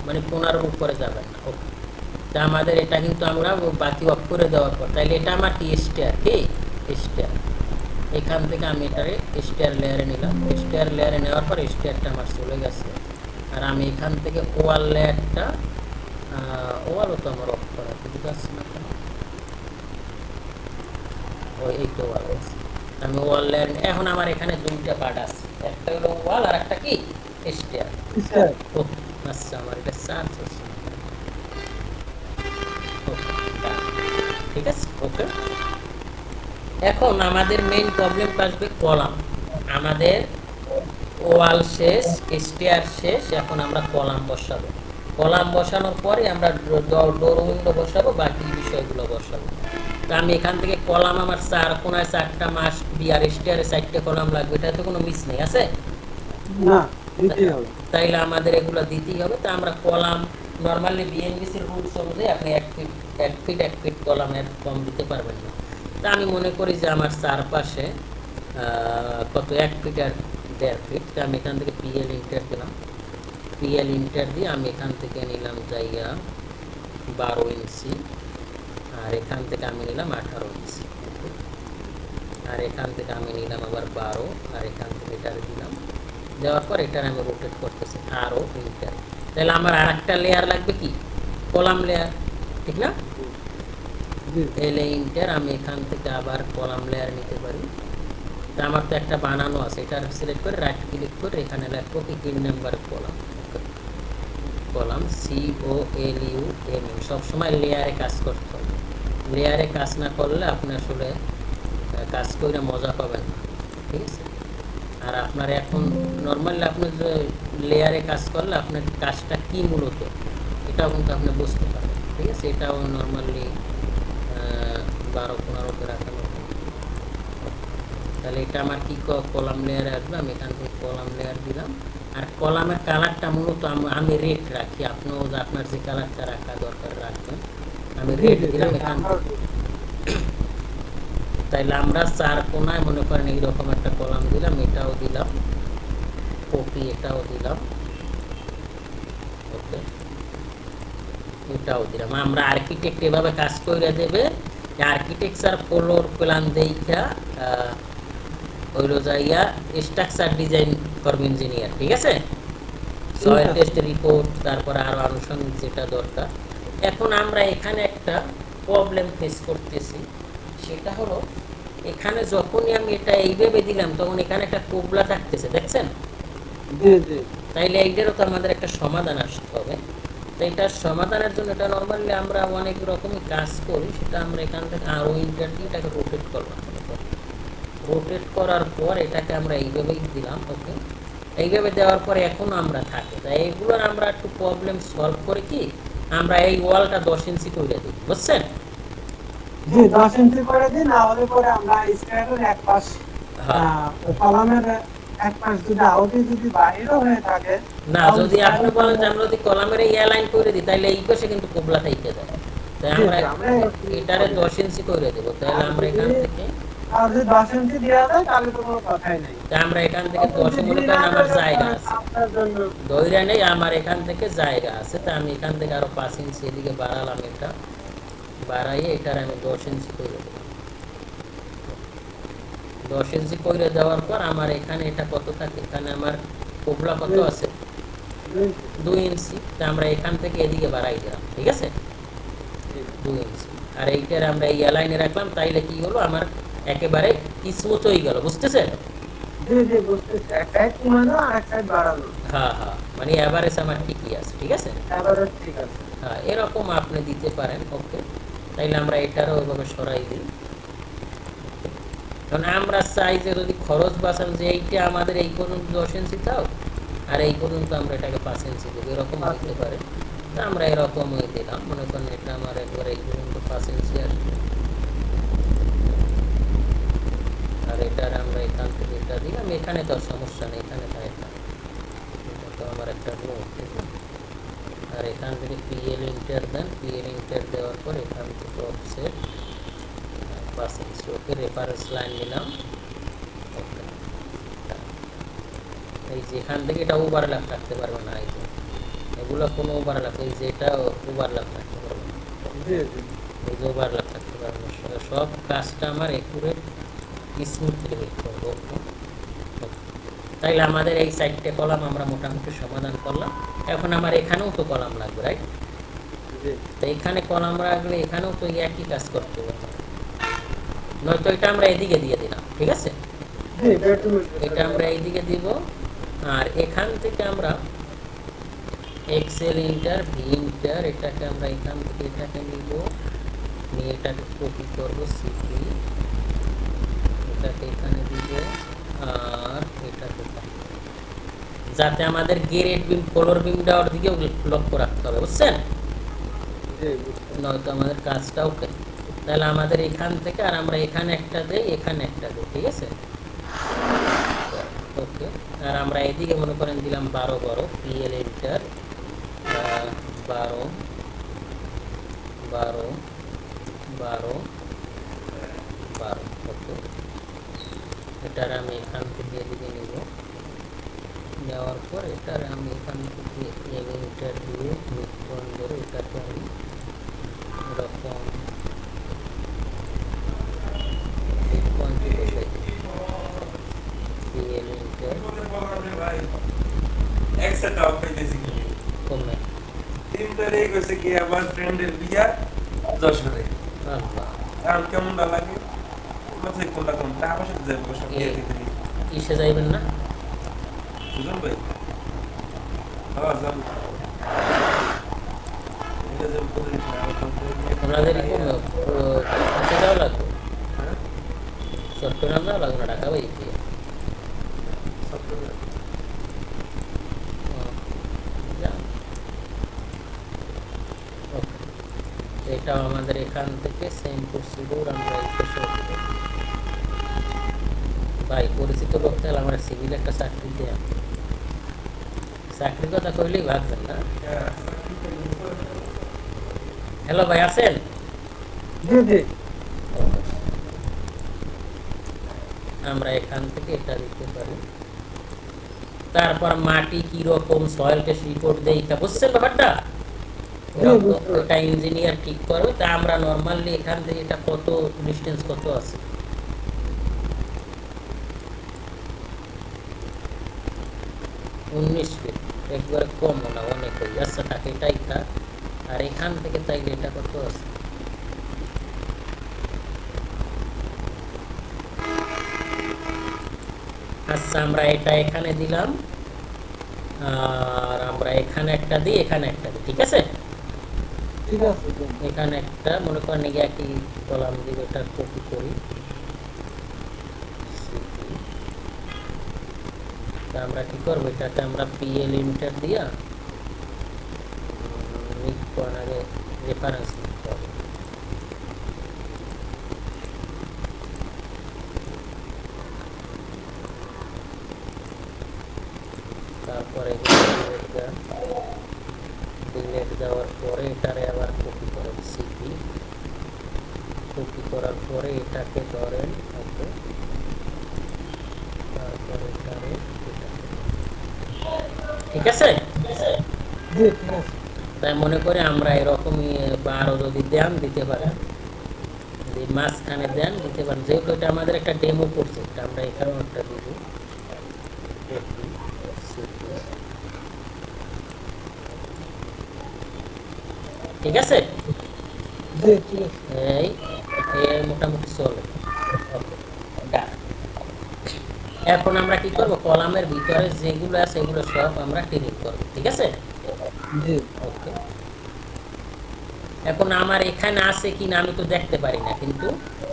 মানে 15 উপরে যাবেন না। ওকে, তা আমাদের এটা কিন্তু আমরা বাকি অফ করে দেওয়ার পর, তাইলে এটা আমার কি স্টার, কি স্টার। এখান থেকে আমি এটারে স্টার লেয়ারে নিলাম। স্টার লেয়ারে নেওয়ার পর স্টারটা আমার চলে গেছে। আর আমি এখান থেকে ওয়াল লেয়ারটা, ওয়ালও তো আমার অফ করা, বুঝতে পারছি না কেন, ওই এই তো ওয়াল আছে। আমি ওয়াল লেয়ার, এখন আমার এখানে দুইটা পার্ট আছে, একটা হলো ওয়াল আর একটা কি স্টার। ও আচ্ছা, আমার এটা চার্জ হচ্ছে না। ঠিক আছে। ওকে, এখন আমাদের মেইন প্রবলেমটা আসবে কলাম। আমাদের ওয়াল শেষ, স্টেয়ার শেষ, এখন আমরা কলাম বসাবো। কলাম বসানোর পরে আমরা ডোর উইন্ডো বসাবো, বাকি বিষয়গুলো বসাবো। তা আমি এখান থেকে কলাম, আমার 4 কোণায় 4টা মাস্ট বি, আর স্টেয়ারে 4টে কলাম লাগবে, এটাতে কোনো মিস নেই, আছে না, দিতেই হবে। তাইলে আমাদের এগুলো দিতেই হবে। তা আমরা কলাম নর্মালি বিএনবিসির রুলস অনুযায়ী আপনি 1 ফিট কলামের কম দিতে পারবেন না। তা আমি মনে করি যে আমার চারপাশে কত 1 ফিট আর 1.5 ফিট। তা আমি এখান থেকে পিএল ইন্টার দিলাম। পিএল ইন্টার দিয়ে আমি এখান থেকে নিলাম জায়গা 12 ইঞ্চি, আর এখান থেকে আমি নিলাম 18 ইঞ্চি, আর এখান থেকে আমি নিলাম আবার 12, আর এখান থেকে এটা দিলাম। দেওয়ার পর এটার আমি রোটেট করতেছি আরও ইন্টার। তাহলে আমার আর একটা লেয়ার লাগবে, কি কলাম লেয়ার, ঠিক না? এলে ইন্টার, আমি এখান থেকে আবার কলাম লেয়ার নিতে পারি। তা আমার তো একটা বানানো আছে, এটা সিলেক্ট করে রাইট ক্লিক করে এখানে লিখবো কি 3 নাম্বার কলাম। কলাম COLUM, সবসময় লেয়ারে কাজ করতে হবে। লেয়ারে কাজ না করলে আপনি আসলে কাজ করে মজা পাবেন না, ঠিক আছে? আর আপনার এখন নর্মালি আপনি যে লেয়ারে কাজ করলে আপনার কাজটা কি মূলত, এটাও কিন্তু আপনি বুঝতে পারবেন, ঠিক আছে? এটাও নর্মালি 12-15 রাখানো। তাহলে এটা আমার কি কলাম লেয়ারে আসবে, আমি এখান থেকে কলাম লেয়ার দিলাম। আর কলামের কালারটা মূলত আমি রেড রাখি, আপনিও আপনার যে কালারটা রাখা দরকার রাখবেন। আমি রেড দিলাম এখান থেকে। তাইলে আমরা 4 কোণায় মনে করেন এইরকম একটা কলাম দিলাম, এটাও দিলাম, কপি এটাও দিলাম, ওকে, এটাও দিলাম। আমরা আর্কিটেক্ট এভাবে কাজ করে দেবে, আর্কিটেকচার ফ্লোর প্ল্যান দেখা হইলো যাইয়া স্ট্রাকচার ডিজাইন করবে ইঞ্জিনিয়ার, ঠিক আছে? সয়েল টেস্ট রিপোর্ট, তারপর আরো আনুষঙ্গিক যেটা দরকার। এখন আমরা এখানে একটা প্রবলেম ফেস করতেছি, সেটা হলো এখানে যখনই আমি এটা এইভাবে দিলাম তখন এখানে একটা কোবলা থাকতেছে, দেখছেন? জি জি তাইলে এইটারও তো আমাদের একটা সমাধান আসতে হবে। তো এটার সমাধানের জন্য এটা নর্মালি আমরা অনেক রকমই কাজ করি, সেটা আমরা এখান থেকে আরও ইন্টার দিয়ে এটাকে রোটেট করলাম। রোটেট করার পর এটাকে আমরা এইভাবেই দিলাম। ওকে, এইভাবে দেওয়ার পরে এখন আমরা থাকি, তাই এইগুলোর আমরা একটু প্রবলেম সলভ করে কি আমরা এই ওয়ালটা 10 ইঞ্চি করে দিই, বুঝছেন? জি 10 ইঞ্চি করে দিন, না হলে পরে আমরা স্কোয়ারের এক পাশ হ্যাঁ, কলামের এক পাশ যদি আউটে যদি বাইরেও হয়ে থাকে, না তাহলে যদি আপনি স্কোয়ারের বলেন যে জন্য আমরা যদি কলামের এই অ্যালাইন করে দিই তাহলে এই পাশে কিন্তু কোবলা থেকে যায়, তাই জি আমরা জি আমরা এটারে 10 ইঞ্চি করে দেবো। তাহলে আমরা এখান থেকে আর যদি 10 ইঞ্চি দেওয়া যায় তাহলে তো কোনো কথাই নেই। তাই আমরা এখান থেকে 10 মনে করেন আমার জায়গা আছে, আপনার জন্য দইরা নেই আমার এখান থেকে জায়গা আছে, তা আমি এখান থেকে আরো 5 ইঞ্চি এদিকে বাড়ালাম, এটা বাড়াইয়ে এটার আমি 10 ইঞ্চি করে দেবো। 10 ইঞ্চি করে দেওয়ার পর আমার এখানে এটা কত থাকে, এখানে আমার কোবলা কত আছে 2 ইঞ্চি, তা আমরা এখান থেকে এদিকে বাড়াই দিলাম, ঠিক আছে 2 ইঞ্চি। আর এইটার আমরা এই অ্যালাইনে রাখলাম, তাইলে কি হলো আমার একেবারে স্মুথ হয়ে গেল, বুঝতেছেন? জি জি বুঝতেছি, এক সাইড কমানো আর এক সাইড বাড়ানো, হ্যাঁ হ্যাঁ, মানে এভারেজ আমার ঠিকই আছে, ঠিক আছে। এবারে ঠিক আছে। হ্যাঁ, এরকম আপনি দিতে পারেন। ওকে, তাইলে আমরা এটারও ওইভাবে সরাই দিই। কারণ আমরা চাই যে যদি খরচ বাঁচান যে এইটা আমাদের এই পর্যন্ত 10 ইঞ্চি দাও আর এই পর্যন্ত আমরা এটাকে 5 ইঞ্চি দেবো, এরকম হইতে পারে। তা আমরা এরকমই দিলাম, মনে করেন এটা আমার একবার এই পর্যন্ত 5 ইঞ্চি আসবে, আর এটার আমরা এখান থেকে এটা দিলাম, এখানে তো আর সমস্যা নেই, এখানে তাই এটা তো আমার একটা রুম, ঠিক আছে। আর এখান থেকে পিএল ইন্টার দেন, পিএল ইন্টার দেওয়ার পর এখান থেকে অফসেট 5 ইঞ্চি। ওকে, রেফারেন্স লাইন নিলাম। ওকে, এই যে এখান থেকে এটা ওভারল্যাপ রাখতে পারবে না, এই যে এগুলো কোনো ওভারল্যাপ, এই যে এটা ওভারল্যাপ রাখতে পারবে না, জি জি এই যে ওভারল্যাপ রাখতে পারবে না, সব কাজটা আমার একুরেট স্মুথলি হইতে হবে। ওকে, তাইলে আমাদের এই সাইডটা কলাম আমরা মোটামুটি সমাধান করলাম। এখন আমার এখানেও তো কলাম লাগবে, রাইট? জি তো এখানে কলাম রাখলে এখানেও তো একই কাজ করতে হবে, নয়তো এটা আমরা এদিকে দিয়ে দিলাম, ঠিক আছে। জি বেডরুম এটা আমরা এইদিকে দিব, আর এখান থেকে আমরা এক্সেল ইন্টার ভি ইন্টার এটাকে আমরা এখান থেকে এটাকে নিব, নিয়ে এটাকে কপি করবো সিপি, এটাকে এখানে দিব, আর এটাকে যাতে আমাদের গেরেট বিম ফ্লোর বিম দেওয়ার দিকেও লক্ষ্য রাখতে হবে, বুঝছেন? জি নয়তো আমাদের কাজটা ওকে। তাহলে আমাদের এখান থেকে আর আমরা এখানে একটা দেই, এখানে একটা দেই, ঠিক আছে। ওকে, আর আমরা এদিকে মনে করেন দিলাম 12 পিএল এন্টার 12 12 12 12। ওকে, এটার আমি এখান থেকে এদিকে নিব, নেওয়ার পর এটার আমি এখান থেকে এন্টার দিয়ে মিড ধরে এটাকে আমি এরকম মিড বসাই পিএল এন্টার একসাথে পাইতেছি কি কমে। 3 তারিখ হয়েছে কি আমার ফ্রেন্ডের বিয়া যশোরে। আল্লাহ, এখন কেমন লাগে কোথায় কোনটা কোন টাকা পয়সা যাবে সব বিয়ে দিতে ইসে যাইবেন না? বুঝুন ভাই। হ্যাঁ যাবো। এটা যাবো কোথায় আপনাদের কমে কোথায় যাওয়া লাগবে? চট্টগ্রাম যাওয়া লাগবে না, ঢাকা বাইতে? এটাও আমাদের এখান থেকে সেম প্রসিডিউর আমরা এই পাশে করব। ভাই পরিচিত লোক তাহলে আমরা সিভিল একটা চাকরি দেয়া, চাকরির কথা কইলেই ভাববেন না। হ্যালো ভাই, আছেন? জি জি আমরা এখান থেকে এটা দিতে পারি, তারপর মাটি কি রকম সয়েল টেস্ট রিপোর্ট দেই, তা বুঝছেন ব্যাপারটা? এটা ইঞ্জিনিয়ার ঠিক করবে। তা আমরা নরমালি এখান থেকে এটা কত ডিসটেন্স কত আছে, 19 ফিট, একবারে কম না, অনেক হয়ে যাচ্ছে, থাকে এটাই থাক। আর এখান থেকে তাইলে এটা কত আছে, আচ্ছা আমরা এটা এখানে দিলাম, আর আমরা এখানে একটা দিই, এখানে একটা দিই, ঠিক আছে? ঠিক আছে দেন। এখানে একটা মনে করেন এই একই কলাম দিব, এটা কপি করি, তা আমরা কি করবো, এটাকে আমরা পিএল ইন্টার দিয়া লিখবো, আগে রেফারেন্স লিখতে হবে। তারপরে ডিলেট দেওয়ার পরে এটারে আবার কপি করেন, সিপি কপি করার পরে এটাকে ধরেন, ওকে, তারপরে এটারে ঠিক আছে। জি ঠিক আছে। তাই মনে করে আমরা এরকমই 12 যদি দেন দিতে পারেন, যদি মাঝখানে দেন দিতে পারেন, যেহেতু এটা আমাদের একটা ডেমো প্রজেক্ট, আমরা এখানেও একটা দিব, ঠিক আছে। জি ঠিক আছে। এই এই মোটামুটি চলে, ওকে, ডান। এখন আমরা কি করব, কলামের ভিতরে যেগুলো আছে এগুলো সব আমরা ডিলিট করব, ঠিক আছে। জি ওকে, এখন আমার এখানে আছে কি না আমি তো দেখতে পারি না, কিন্তু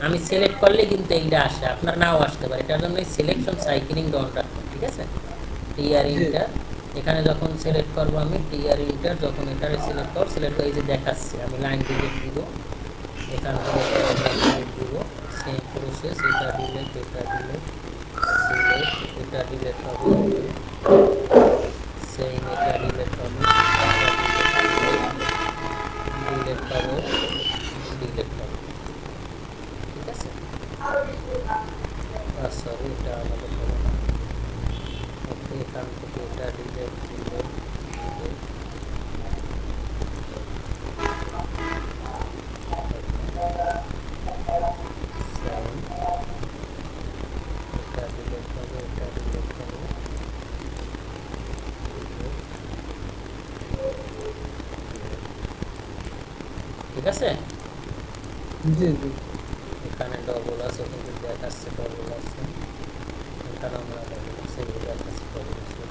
আমি সিলেক্ট করলে কিন্তু এইটা আসে, আপনার নাও আসতে পারে, এটার জন্য সিলেকশন সাইক্লিং ডাউন রাখবেন, ঠিক আছে। টিআর ইন্টার, এখানে যখন সিলেক্ট করব আমি টিআর ইন্টার, যখন এটারে সিলেক্ট করব, সিলেক্ট করে এই যে দেখাচ্ছে, আমি লাইন ডিলিট দিব, এখান থেকে ডিলিট দিব, সেম প্রসেস, এটা ডিলিট, এটা ডিলিট, ডিলিট, এটা ডিলিট হবে, সেম এটা ডিলিট হবে, ডিলিট হবে, ডিলিট হবে, ঠিক আছে। সরি, এটা আমাদের হবে না, ওকে, এখান থেকে এটা ডিলিট, ডিলিট, ডিলিট, সেম, এটা ডিলিট হবে, এটা ডিলিট হবে, ঠিক আছে। জি জি এখানে ডবল আছে কিন্তু দেখাচ্ছে ডবল আছে, এখানে আমরা ডবল আছে দেখাচ্ছে ডবল আছে,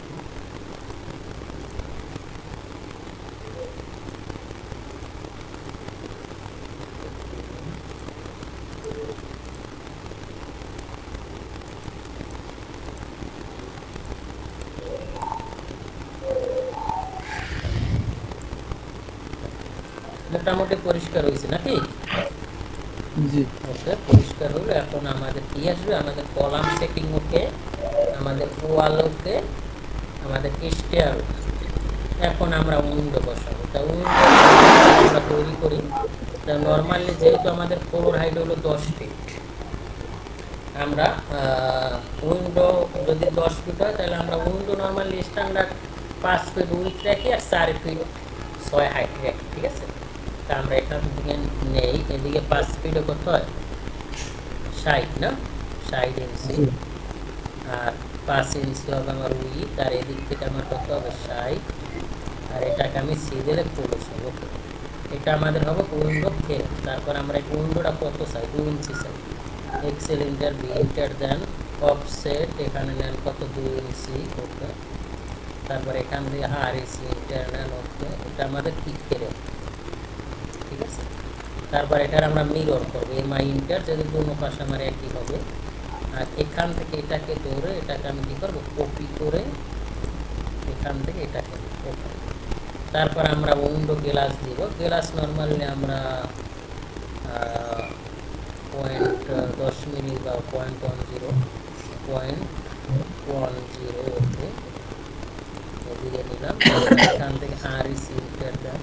মোটামুটি পরিষ্কার হয়েছে নাকি? জি ওকে, পরিষ্কার হলো। এখন আমাদের কি আসবে, আমাদের কলাম সেটিং ওকে, আমাদের ওয়াল ওকে, আমাদের স্টেয়ার। এখন আমরা উইন্ডো বসাবো, তা উইন্ডো আমরা তৈরি করি। তা নর্মালি যেহেতু আমাদের ফ্লোর হাইট হলো 10 ফিট, আমরা উইন্ডো যদি 10 ফিট হয় তাহলে আমরা window normally standard 5 feet width রাখি আর 4 ফিট 6 হাইট রাখি, ঠিক আছে। তা আমরা এখান থেকে নেই, এদিকে 5 ফিটে কত হয়, 60 না, 60 ইঞ্চি, আর 5 ইঞ্চি হবে আমার উইথ, আর এদিক থেকে আমার কত হবে 60, আর এটাকে আমি সিদেলে পড়েছি, ওকে। এটা আমাদের হবে উইন্ডো ফ্রেম। তারপর আমরা এই উইন্ডোটা কত চাই, 2 ইঞ্চি চাই, এক্সেল ইন্টার বি ইন্টার দেন অফসেট, এখানে নেন কত 2 ইঞ্চি, ওকে। তারপর এখান থেকে আর ইসি ইন্টার নেন, ওকে, এটা আমাদের পিক করে, ঠিক আছে। তারপর এটার আমরা মিরর করবো, এমআই ইন্টার, যদি দুটো পাশে আমার একই হবে, আর এখান থেকে এটাকে ধরে এটাকে আমি কি করবো, কপি করে এখান থেকে এটাকে ওকে। তারপর আমরা উইন্ডো গ্লাস দিব, গ্লাস নর্মালি আমরা 0.10 মিলি বা 0.10, 0.10, ওকে, এদিকে নিলাম। এখান থেকে আর ইসি ইন্টার দেন,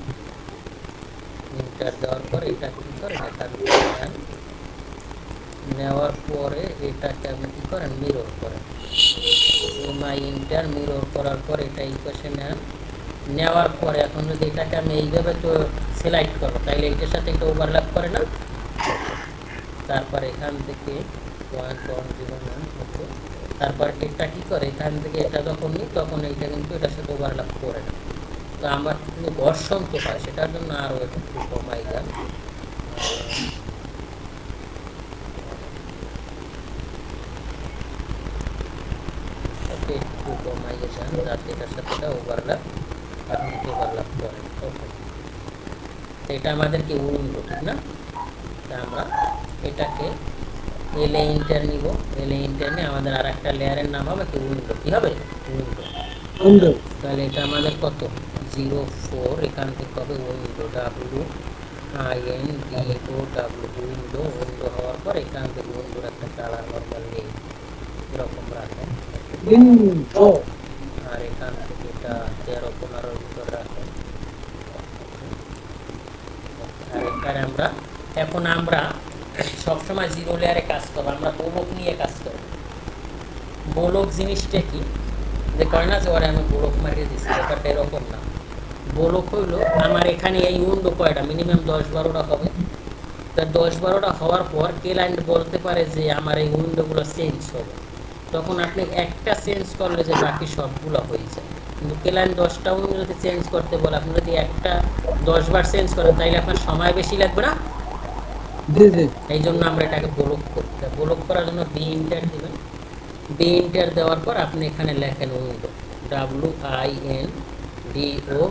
ইন্টার দেওয়ার পর এটা কি করেন, এখান থেকে নেন, নেওয়ার পরে এটাকে আপনি কি করেন, মিরর করেন, এমআই ইন্টার মিরর করার পর এটা এই পাশে নেন, নেওয়ার পরে এখন যদি এটাকে আমি এইভাবে তো সিলেক্ট করবো, তাইলে এটার সাথে এটা ওভারল্যাপ করে না। তারপর এখান থেকে 0.10 নেন, ওকে। তারপর এটা কি করে, এখান থেকে এটা যখন নিই তখন এইটা কিন্তু এটার সাথে ওভারল্যাপ করে না, তো আমার কিন্তু ঘর্ষণ তো হয়, সেটার জন্য আরও একটু কমাই দেন, ওকে, একটু কমাইয়ে দেন যাতে এটার সাথে এটা ওভারল্যাপ এখন ওভারল্যাপ করে। ওকে, এটা আমাদের কি উইন্ডো, ঠিক না? তা আমরা এটাকে এলে ইন্টার নিব, এলে ইন্টার নিয়ে আমাদের আর একটা লেয়ারের নাম হবে কি উইন্ডো। কি হবে? উইন্ডো। উইন্ডো। তাহলে এটা আমাদের কত 04, এখান থেকে হবে উইন্ডো WINDO উইন্ডো। উইন্ডো হওয়ার পর এখান থেকে উইন্ডোর একটা কালার নর্মাল নেই এরকম রাখেন, উইন্ডো। আর এখান থেকে এটা 13-15 ভিতর রাখেন। আর এখানে আমরা এখন আমরা সবসময় জিরো লেয়ারে কাজ করবো, আমরা বোলক নিয়ে কাজ করবো। বোলক জিনিসটা কি, যে কয় না যে ওরা আমি বোলক মারিয়ে দিচ্ছি, ব্যাপারটা এরকম না। বোলক হইলো আমার এখানে এই উইন্ডো কয়টা মিনিমাম 10-12টা হবে। তা 10-12টা হওয়ার পর ক্লায়েন্ট বলতে পারে যে আমার এই উইন্ডোগুলো চেঞ্জ হবে, তখন আপনি একটা চেঞ্জ করলে যে বাকি সবগুলো হয়ে যায়। কিন্তু ক্লায়েন্ট 10টা উইন্ডো যদি চেঞ্জ করতে বলে, আপনি যদি একটা 10 বার চেঞ্জ করেন তাইলে আপনার সময় বেশি লাগবে না? জি জি। এই জন্য আমরা এটাকে ব্লক করি। ব্লক করার জন্য বি ইন্টার দিবেন। বি ইন্টার দেওয়ার পর আপনি এখানে লেখেন window WINDO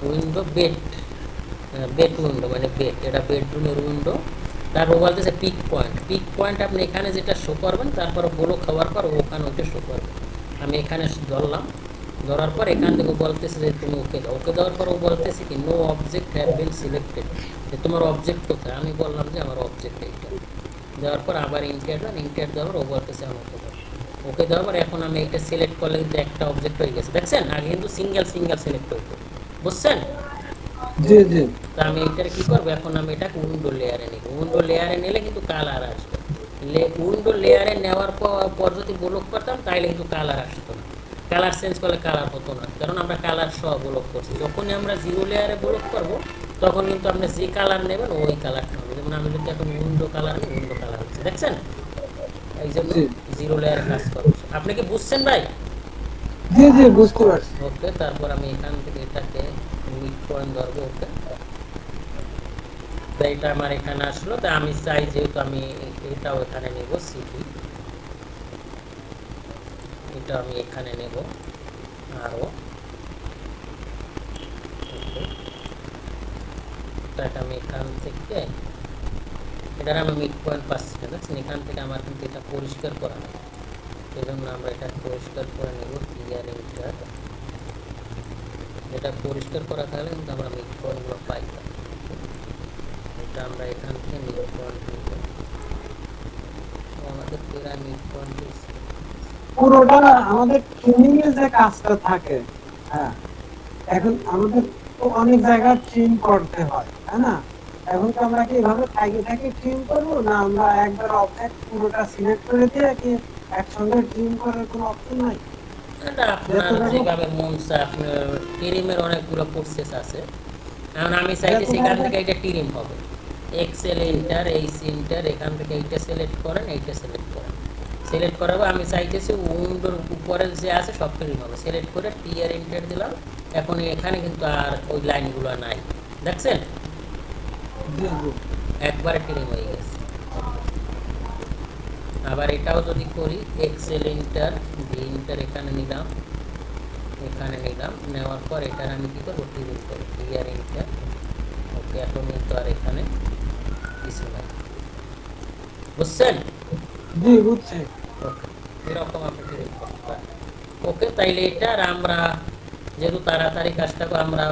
window bed, bed window মানে বেড, এটা বেডরুমের উইন্ডো। তারপর বলতেছে পিক পয়েন্ট। পিক পয়েন্ট আপনি এখানে যেটা শো করবেন তারপর ব্লক হওয়ার পর ওখানে ওইটা শো করবেন। আমি এখানে ধরলাম, ধরার পর এখান থেকে বলতেছে যে তুমি ওকে দাও। ওকে দেওয়ার পর ও বলতেছে কি no object have been selected, যে তোমার অবজেক্ট কোথায়। আমি বললাম যে আমার অবজেক্ট এইটা। দেওয়ার পর আবার ইন্টার দেন, ইন্টার দেওয়ার ও বলতেছে আমি ওকে দাও। ওকে দেওয়ার পর এখন আমি এটা সিলেক্ট করলে কিন্তু একটা অবজেক্ট হয়ে গেছে, দেখছেন? আগে কিন্তু সিঙ্গেল সিলেক্ট হইতো, বুঝছেন? জি জি। তা আমি এটার কি করবো, এখন আমি এটা উইন্ডো লেয়ারে নিব। উইন্ডো লেয়ারে নিলে কিন্তু কালার আসবে। উইন্ডো লেয়ারে নেওয়ার পর যদি ব্লক করতাম তাহলে কিন্তু কালার আসতো না। কালার চেঞ্জ করলে কালার হতো না, কারণ আমরা কালার সহ ব্লক করছি। যখনই আমরা জিরো লেয়ারে ব্লক করবো তখন কিন্তু আপনি যে কালার নেবেন ওই কালারটা হবে। যেমন আমি যদি এখন উইন্ডো কালার নিই, উইন্ডো কালার হচ্ছে, দেখছেন? এই জন্য জিরো লেয়ারে কাজ করবো। আপনি কি বুঝছেন ভাই? জি জি, বুঝতে পারছি। ওকে, তারপর আমি এখান থেকে এটাকে মিড পয়েন্ট ধরবো। ওকে, তো এটা আমার এখানে আসলো। তা আমি চাই যেহেতু আমি এটাও এখানে নেব, সিটি এটা আমি এখানে নেব আরো। এটা আমি এখান থেকে এটার আমি মিড পয়েন্ট পাচ্ছি না, দেখছেন? এখান থেকে আমার কিন্তু এটা পরিষ্কার করা নেই, এই জন্য আমরা এটা পরিষ্কার করে নেব। ক্লিয়ার ইন্টার, এটা পরিষ্কার করা থাকলে কিন্তু আমরা মিড পয়েন্টগুলো পাইতাম। এটা আমরা এখান থেকে মিড পয়েন্ট নিব, আমাদের পিরামিড পয়েন্ট পুরোটা আমাদের ট্রিমিং এর যে কাজটা থাকে, হ্যাঁ, এখন আমাদের তো অনেক জায়গায় ট্রিম করতে হয়, তাই না? এখন তো আমরা কি এভাবে থাকি ট্রিম করবো, না আমরা একবার অবজেক্ট পুরোটা সিলেক্ট করে দিয়ে কি একসঙ্গে ট্রিম করার কোনো অপশন নাই? এটা আপনার যেভাবে মন চায়। আপনার টিরিমের অনেকগুলো প্রসেস আছে। এখন আমি চাইতেছি এখান থেকে এটা টিরিম হবে। এক্সেল ইন্টার, এইচ ইন্টার, এখান থেকে এইটা সিলেক্ট করেন, এইটা সিলেক্ট করেন। সিলেক্ট করাবো আমি চাইতেছি উইন্ডোর উপরে যে আছে সব টিরিম হবে। সিলেক্ট করে টিআর ইন্টার দিলাম। এখন এখানে কিন্তু আর ওই লাইনগুলো নাই, দেখছেন? জি জি। একবারে টিরিম হয়ে গেছে। আবার এটাও যদি করি, এক্সেল ইন্টার, ভি ইন্টার এখানে নিলাম, এখানে নিলাম, নেওয়ার পর এটার আমি কি করবো, টিরিম করবো, ক্লিয়ার ইন্টার। ওকে, এখন কিন্তু আর এখানে কিছু নাই, বুঝছেন? জি বুঝছি। ওকে, এরকম আপনি টিরিম করতে পারেন। ওকে, তাইলে এটা আর আমরা যেহেতু তাড়াতাড়ি কাজটা আমরা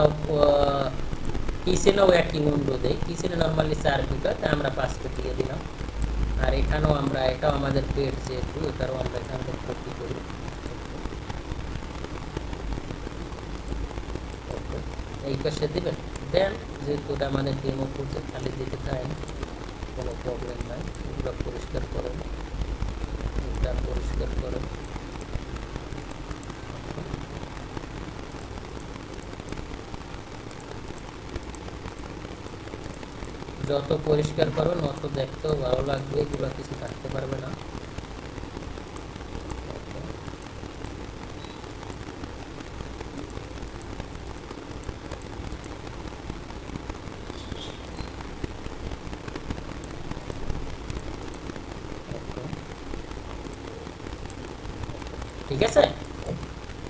কিচেনেও একই উইন্ডো দেই। কিচেনে নর্মালি 4 ফিট হয়, তাই আমরা 5 ফিট দিয়ে দিলাম। আর এখানেও আমরা, এটাও আমাদের পেট যেহেতু, এটাও আমরা এখান থেকে কপি করি। এই পাশে দিবেন, দেন যেহেতু এটা আমাদের ডেমো করছে খালি দিতে চাই, কোনো প্রবলেম নাই। এগুলো পরিষ্কার করেন, এটা পরিষ্কার করেন। যত পরিষ্কার করবেন অত দেখতেও ভালো লাগবে, এগুলো কিছু থাকতে পারবে না। ঠিক আছে?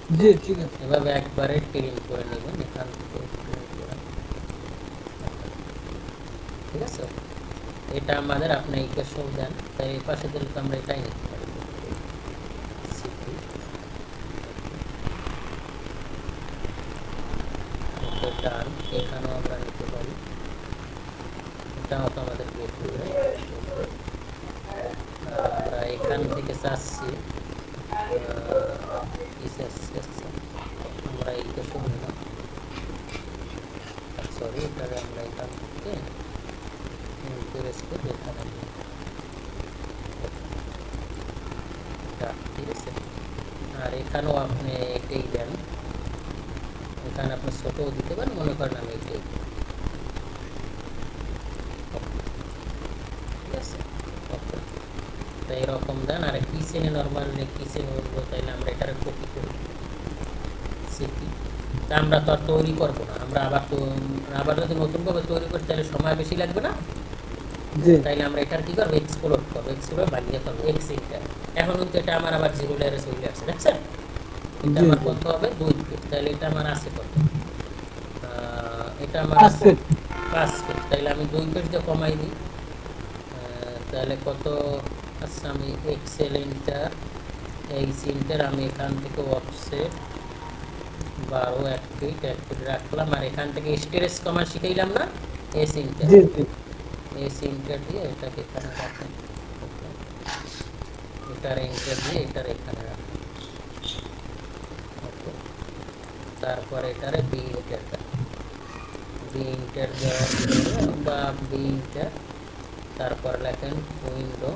জি ঠিক আছে। এভাবে একবারে টেরিং করে নেবেন এখান থেকে টেরিং করে। ঠিক আছে, এটা আমাদের আপনি এই পাশেও দেন, তাই এই পাশে দিলে তো আমরা এটাই নিতে পারি। সিপি ডান, এখানেও আমরা নিতে পারি, এটাও তো আমাদের গেট হবে। আমরা এখান থেকে চাচ্ছি আমরা এই পাশেও নিলাম, সরি এটাকে আমরা এখান থেকে ইনক্রিজ করে এখানে নিই। ঠিক আছে, আর এখানেও আপনি এটাই দেন, এখানে আপনি ছোটও দিতে পারেন, মনে করেন আমি এটাই। ঠিক আছে, ওকে, তো এরকম দেন। আর কিচেনে নর্মাল কিচেনে বলবো, তাইলে আমরা এটার কপি করি সিপি। তা আমরা তো আর তৈরি করবো না, আমরা আবার যদি নতুনভাবে তৈরি করি তাহলে সময় বেশি লাগবে না। জি তাইলে আমরা এটার কি করবো, এক্সপ্লোর করবো, এক্সপ্লোর বানিয়ে করবো এক্স এটা। এখন কিন্তু এটা আমার আবার 0 লেয়ারে চলে আসছে, দেখছেন? এটা জি আমার জি। কত হবে, 2 ফিট, তাহলে এটা আমার আছে কত, এটা আমার 5 আছে ফিট। 5 ফিট, তাহলে আমি 2 ফিট দিয়ে কমাই দিই। তাহলে কত, আচ্ছা আমি এক্সেল ইন্টার এই সিনটার আমি এখান থেকে অফসেট 12 1 ফিট রাখলাম, আর এখান থেকে স্টোরেজ কমা শিখাইলাম না, এই সিনটা, জি জি এই সিনটা দিয়ে এটাকে এখানে রাখেন, এটার এন্টার দিয়ে এটার এখানে রাখেন। ওকে, তারপর এটারে বি ইন্টার দেওয়ার পরে বা বি ইন্টার, তারপর লেখেন উইন্ডো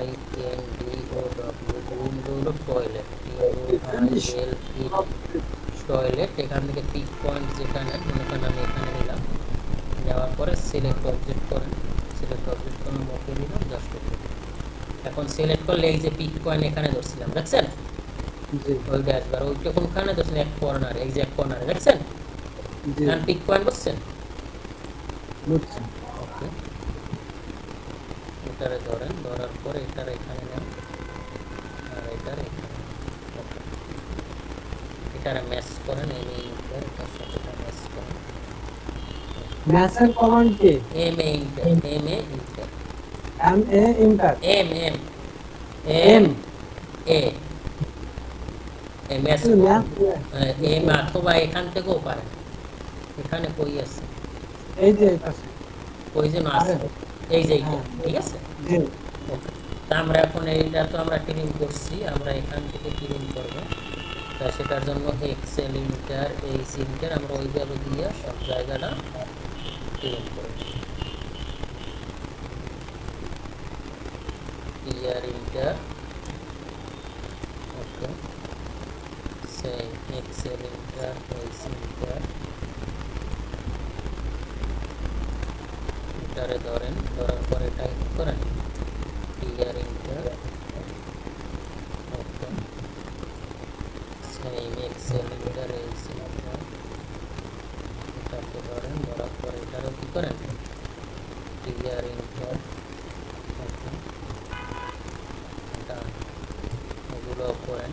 INDOW, উইন্ডো হলো টয়লেট, টয়লেট। এখান থেকে পিক পয়েন্ট যেখানে মনে করেন আমি এখানে নিলাম, নেওয়ার পরে সিলেক্ট অবজেক্ট করেন, সিলেক্ট অবজেক্ট করে ওকে দিলাম, জাস্ট ওকে। এখন সিলেক্ট করলে এই যে পিক পয়েন্ট এখানে ধরছিলাম, দেখছেন? জি ওই ড্যাশবার ওইটা কোনখানে ধরছেন, এক কর্নারে, এই যে এক কর্নারে, দেখছেন? জি এখন পিক পয়েন্ট বসছেন। বুঝছি। ওকে, এটারে ধরেন, ধরার পরে এটারে এখানে নেন, আর এটারে এখানে, ওকে, এটারে ম্যাচ করেন, এটার সাথে এটা ম্যাচ করেন, ম্যাসের কমান্ড কি? M A enter, M A enter M M M M A M S mass M, অথবা এখান থেকেও পারেন, এখানে কই আছে, এই যে এই পাশে। কই যেন আছে, এই যে এইটা, হ্যাঁ ঠিক আছে। জি ওকে, তা আমরা এখন এইটা তো আমরা ট্রিম করছি, আমরা এখান থেকে ট্রিম করবো, তা সেটার জন্য এক্সেল ইন্টার এই সিনটার আমরা ওইভাবে দিয়ে সব জায়গাটা ট্রিম করব। ইয়ার ইন্টার, ওকে, সেম এক্সেল ইন্টার এই সিনটার, এটারে ধরেন, ধরার পরে টাইপ করেন ইয়ার ইন্টার, ওকে, সেম এক্সেল ইন্টার এই সিনটার, এটাকে ধরেন, ধরার পরে এটারও কি করেন ইয়ার ইন্টার, ওকে, ডান, এগুলো করেন।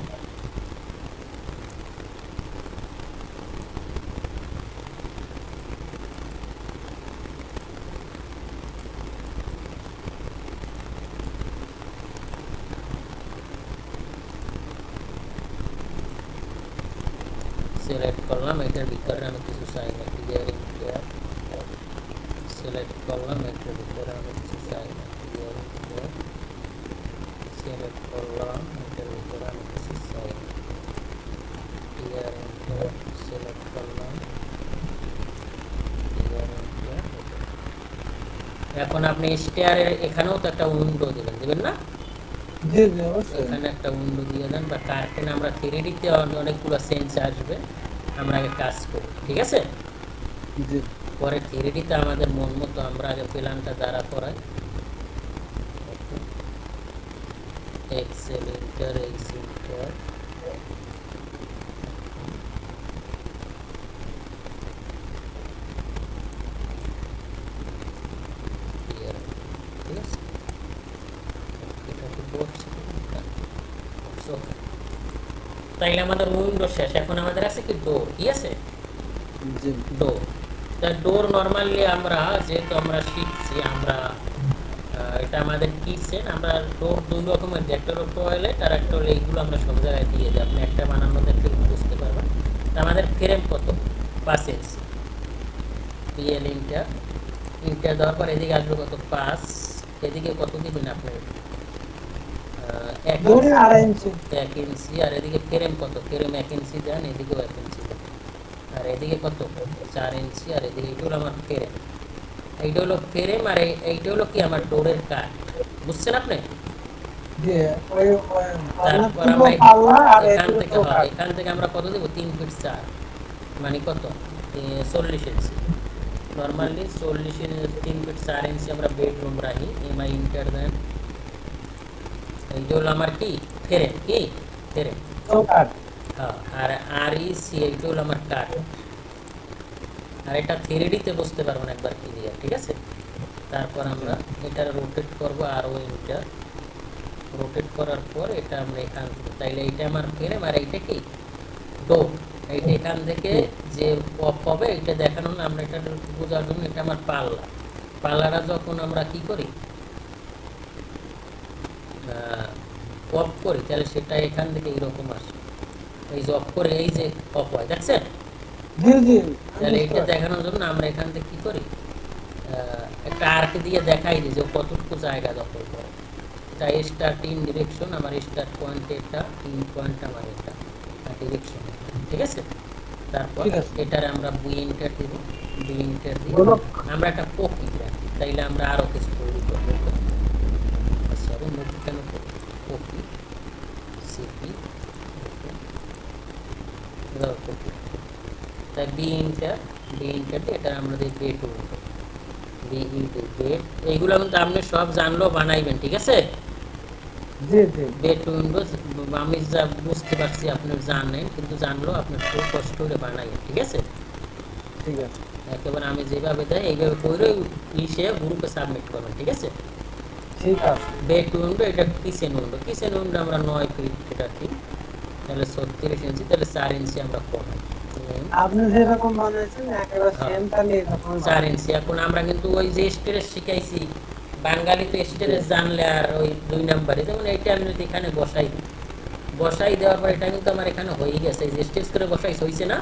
সিলেক্ট করলাম, এটার ভিতরে আমি কিছু চাই না, ক্লিয়ার ইন্টার, সিলেক্ট করলাম, এটার ভিতরে আমি কিছু চাই না, ক্লিয়ার ইন্টার, সিলেক্ট করলাম, এটার ভিতরে আমি কিছু চাই না, ক্লিয়ার ইন্টার, সিলেক্ট করলাম, ক্লিয়ার ইন্টার। এখন আপনি স্টেয়ারের এখানেও তো একটা উইন্ডো দিবেন না, জি জি অবশ্যই। এখানে একটা উইন্ডো দিয়ে দেন, বা কার্টেন আমরা 3D-তে অনেকগুলো সেন্স আসবে, আমরা আগে কাজ করি, ঠিক আছে? জি পরে 3D-তে আমাদের মন মতো আমরা আগে প্ল্যানটা দ্বারা করাই। এক্সেল ইন্টার এই সিনটার, ঠিক আছে, এটা কি বলছে, ওকে, তাইলে আমাদের উইন্ডো শেষ, এখন আমাদের আছে কি ডোর, কি আছে জি ডোর। তা ডোর নর্মালি আমরা যেহেতু আমরা শিখছি আমরা এটা আমাদের কিচেন, আমরা ডোর দুই রকমের দিই, একটা হলো টয়লেট আর একটা হলো এইগুলো আমরা সব জায়গায় দিয়ে দিই, আপনি একটা বানানোর দেখলে বুঝতে পারবেন। তা আমাদের ফ্রেম কত 5 ইঞ্চি, পিএল ইন্টার, ইন্টার দেওয়ার পর এদিকে আসবে কত 5, এদিকে কত দিবেন আপনি 1 ধরে 2.5 ইঞ্চি। 1 ইঞ্চি, আর এদিকে ফ্রেম কত, ফ্রেম 1 ইঞ্চি দেন, এদিকেও 1 ইঞ্চি দেন, আর এদিকে কত 4 ইঞ্চি, আর এদিকে এটা হলো আমার ফ্রেম, এইটা হলো ফ্রেম, আর এইটা হলো কি আমার ডোরের কাঠ, বুঝছেন আপনি? জি ওই তারপর পুরো আমরা পাল্লা আর এখান এদিকে থেকে চৌকাঠ। এখান থেকে আমরা কত দেবো 3 ফিট 4, মানে কত 40 ইঞ্চি, নর্মালি 40 ইঞ্চি 3 ফিট 4 ইঞ্চি আমরা বেডরুম রাখি। এমআই ইন্টার দেন, এইটা হলো আমার কি ফ্রেম, কি ফ্রেম, চৌকাঠ। হ্যাঁ, আর আর ইসি এইটা হলো আমার কাঠ, আর এটা 3D তে বুঝতে পারবেন একবার ক্লিয়ার, ঠিক আছে? তারপর আমরা এটা রোটেট করব, আর ও ইন্টার রোটেট করার পর এটা আমরা এখান থেকে, তাইলে এইটা আমার ফ্রেম আর এইটা কি ডোর, এইটা এখান থেকে যে পপ হবে এটা দেখানো না, আমরা এটা বোঝার জন্য এটা আমার পাল্লা, পাল্লাটা যখন আমরা কি করি পপ করি তাহলে সেটা এখান থেকে এইরকম আসে, এই যে অফ করে এই যে পপ হয়, দেখছেন? জি জি তাহলে এটা দেখানোর জন্য আমরা এখান থেকে কি করি একটা আর্ক দিয়ে দেখাই দিই যে ও কতটুকু জায়গা দখল করে। এটা স্টার্ট ইন ডিরেকশন, আমার স্টার্ট পয়েন্ট এটা, ইন পয়েন্ট আমার এটা, ডিরেকশন, ঠিক আছে? তারপর ঠিক আছে। এটার আমরা বি এন্টার দিব, বি এন্টার দিয়ে গোলক। আমরা একটা পকি রাখি, তাইলে আমরা আরো কিছু তৈরি করবো, সরি মুখ কেন পকি সিপি, পকি, তাই বি এন্টার, বি এন্টার দিয়ে এটা আমরা দিই bed window, B into bed, এইগুলো কিন্তু আপনি সব জানলেও বানাইবেন, ঠিক আছে? জি জি বেড উইন্ডো আমি যা বুঝতে পারছি আপনি জানেন, কিন্তু জানলেও আপনি খুব কষ্ট করে বানাইবেন, ঠিক আছে? ঠিক আছে একেবারে আমি যেভাবে দেয় এইভাবে করে ইসে গ্রুপে সাবমিট করবেন, ঠিক আছে? ঠিক আছে বেড উইন্ডো, এটা কিচেন উইন্ডো, কিচেন উইন্ডো আমরা 9 ফিট এটা কি, তাহলে 36 ইঞ্চি, তাহলে 4 ইঞ্চি আমরা কমাই, আপনি যেরকম বানাইছেন একেবারে হ্যাঁ। সেম তাহলে এরকম 4 ইঞ্চি। এখন আমরা কিন্তু ওই যে স্টেরেস শিখাইছি, বাঙালি তো স্টেরেস জানলে আর ওই 2 নাম্বারে, যেমন এইটা আমি যদি এখানে বসাই দিই, বসাই দেওয়ার পর এটা কিন্তু আমার এখানে হয়ে গেছে, এই যে স্টেজ করে বসাইছে হয়েছে না,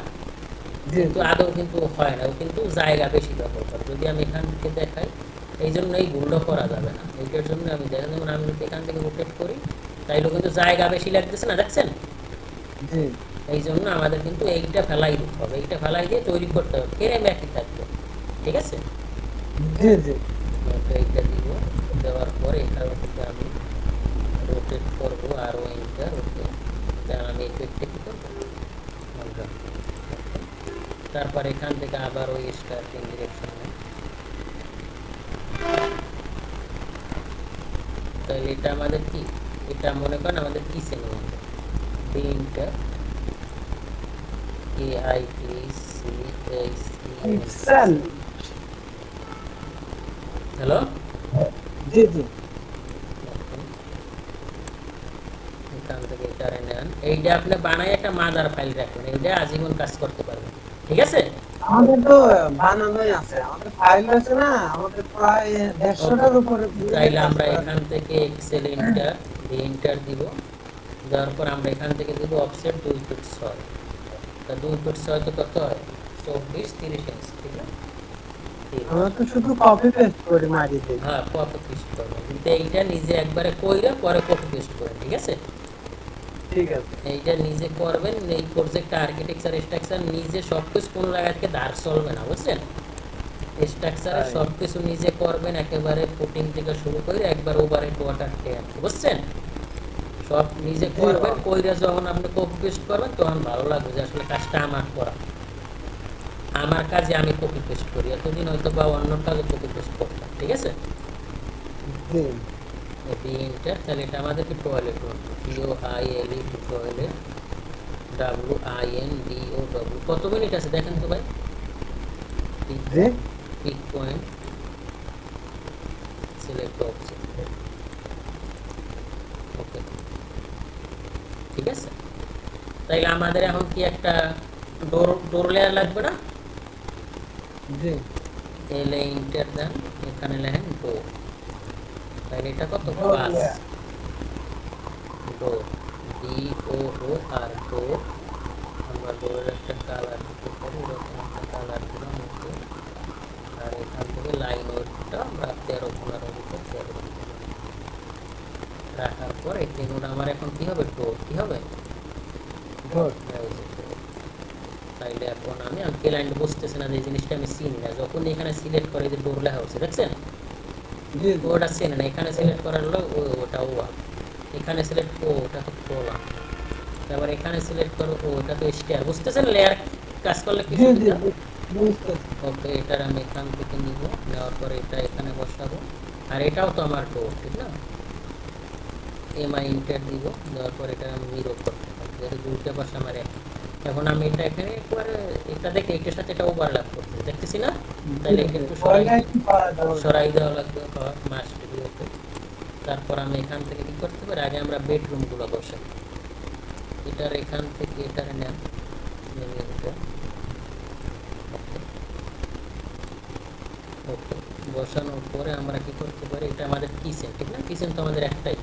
জি কিন্তু আদৌ কিন্তু হয় না, ও কিন্তু জায়গা বেশি দখল করে। যদি আমি এখান থেকে দেখাই, এই জন্য এই ভুলটা করা যাবে না, এইটার জন্য আমি দেখা, যেমন আমি যদি এখান থেকে রোটেট করি তাইলেও কিন্তু জায়গা বেশি লাগতেছে না, দেখছেন? জি এই জন্য আমাদের কিন্তু এইটা ফেলাই দিতে হবে, এইটা ফেলাই দিয়ে তৈরি করতে হবে, ফ্রেম একই থাকবে, ঠিক আছে? জি জি এইটা দিব, দেওয়ার পরে এখান থেকে আমি রোটেট করবো, আরও এইটা রোটেট, আমি এফেক্টে কি করবো, তারপর এখান থেকে আবার ওই স্টার্টিং ডিরেকশনে, তাহলে এটা আমাদের কি, এটা মনে করেন আমাদের কিচেন উইন্ডো, তিনটা পিক্সেল হ্যালো, জি জি এখান থেকে এটা নেন, এইটা আপনি বানাই একটা মাদার ফাইল রাখবেন, এইটা আজীবন কাজ করতে পারবেন, ঠিক আছে? আমাদের তো বানানোই আছে, আমাদের ফাইল আছে না, আমাদের প্রায় 150টার উপরে। তাইলে আমরা এখান থেকে এক্সেল এন্টার এন্টার দিব, দেওয়ার পর আমরা এখান থেকে দিব অফসেট 2 ফিট 6, তা 2 ফিট 6 তো কত হয় 24 30 ইঞ্চি, ঠিক না? আমরা তো শুধু কপি পেস্ট করি মারি দিই। হ্যাঁ, কপি পেস্ট করবেন, কিন্তু এইটা নিজে একবারে কইরা পরে কপি পেস্ট করেন, ঠিক আছে? ঠিক আছে এইটা নিজে করবেন, এই প্রজেক্ট আর্কিটেকচার স্ট্রাকচার নিজে সবকিছু কোনো জায়গা থেকে ধার চলবে না, বুঝছেন? স্ট্রাকচারে তাই। সবকিছু নিজে করবেন, একেবারে পুটিং থেকে শুরু করে একবার ওভারহেড ওয়াটার ট্যাঙ্ক, বুঝছেন? সব নিজে করবেন, কইরা যখন আপনি কপি পেস্ট করবেন তখন ভালো লাগবে যে আসলে কাজটা আমার করা, আমার কাজে আমি কপি পেস্ট করি, এতদিন হয়তো বা অন্য কাজে কপি পেস্ট করতাম, ঠিক আছে? জি বিএনটা, তাহলে এটা আমাদের কি টয়লেট, POILE টয়লেট, WINDOW, কত মিনিট আছে দেখেন তো ভাই, জি পিক পয়েন্ট, সিলেক্ট অবজেক্ট, ওকে, ঠিক আছে? তাইলে আমাদের এখন কি একটা ডোর লেয়ার লাগবে না? জি এলে ইন্টার দেন, এখানে লেখেন ডোর, তাহলে এটা কত Door ক্লাস layer। ডোর, DOOR ডোর। আমরা ডোরের একটা কালার দিতে পারি, এরকম একটা কালার দিলাম ওকে। আর এখান থেকে লাইন ওয়েটটা আমরা 13-15 ভিতর 13 রাখার পর এই তিনটা আমার এখন কি হবে, ডোর কি হবে, ডোর এই যে door। তাইলে এখন আমি ক্লায়েন্ট বুঝতেছে না যে এই জিনিসটা আমি চিনি না, যখন এখানে সিলেক্ট করে যে ডোর লেখা হচ্ছে দেখছেন, জি জি ওটা চেনে না, এখানে সিলেক্ট করার হলো ওটা ওয়া, এখানে সিলেক্ট ওটা তো প্রোলা, তারপর এখানে সিলেক্ট করো ওটা তো স্টেয়ার, বুঝতেছেন লেয়ার কাজ করলে কি জি জি সুবিধা। বুঝতেছি ওকে, এটার আমি এখান থেকে নিব, নেওয়ার পরে এটা এখানে বসাবো, আর এটাও তো আমার ডোর ঠিক না, এমআই ইন্টার দিব, দেওয়ার পর এটা আমি মিরর করতে পারি, যেহেতু দুইটা পাশে আমার এক। এখন আমি এটা এখানে একবারে এটা দেখে এটার সাথে এটা ওভারল্যাপ করতে দেখতেছি না, তাহলে এটা একটু ওইটা কি করা যাবে সরাই দেওয়া লাগবে মাস্ট বি। ওকে, তারপর আমি এখান থেকে কি করতে পারি, আগে আমরা বেডরুমগুলো বসাই, এটার এখান থেকে এটার নেন, ওকে, বসানোর পরে আমরা কি করতে পারি, এটা আমাদের কিচেন ঠিক না, কিচেন তো আমাদের একটাই,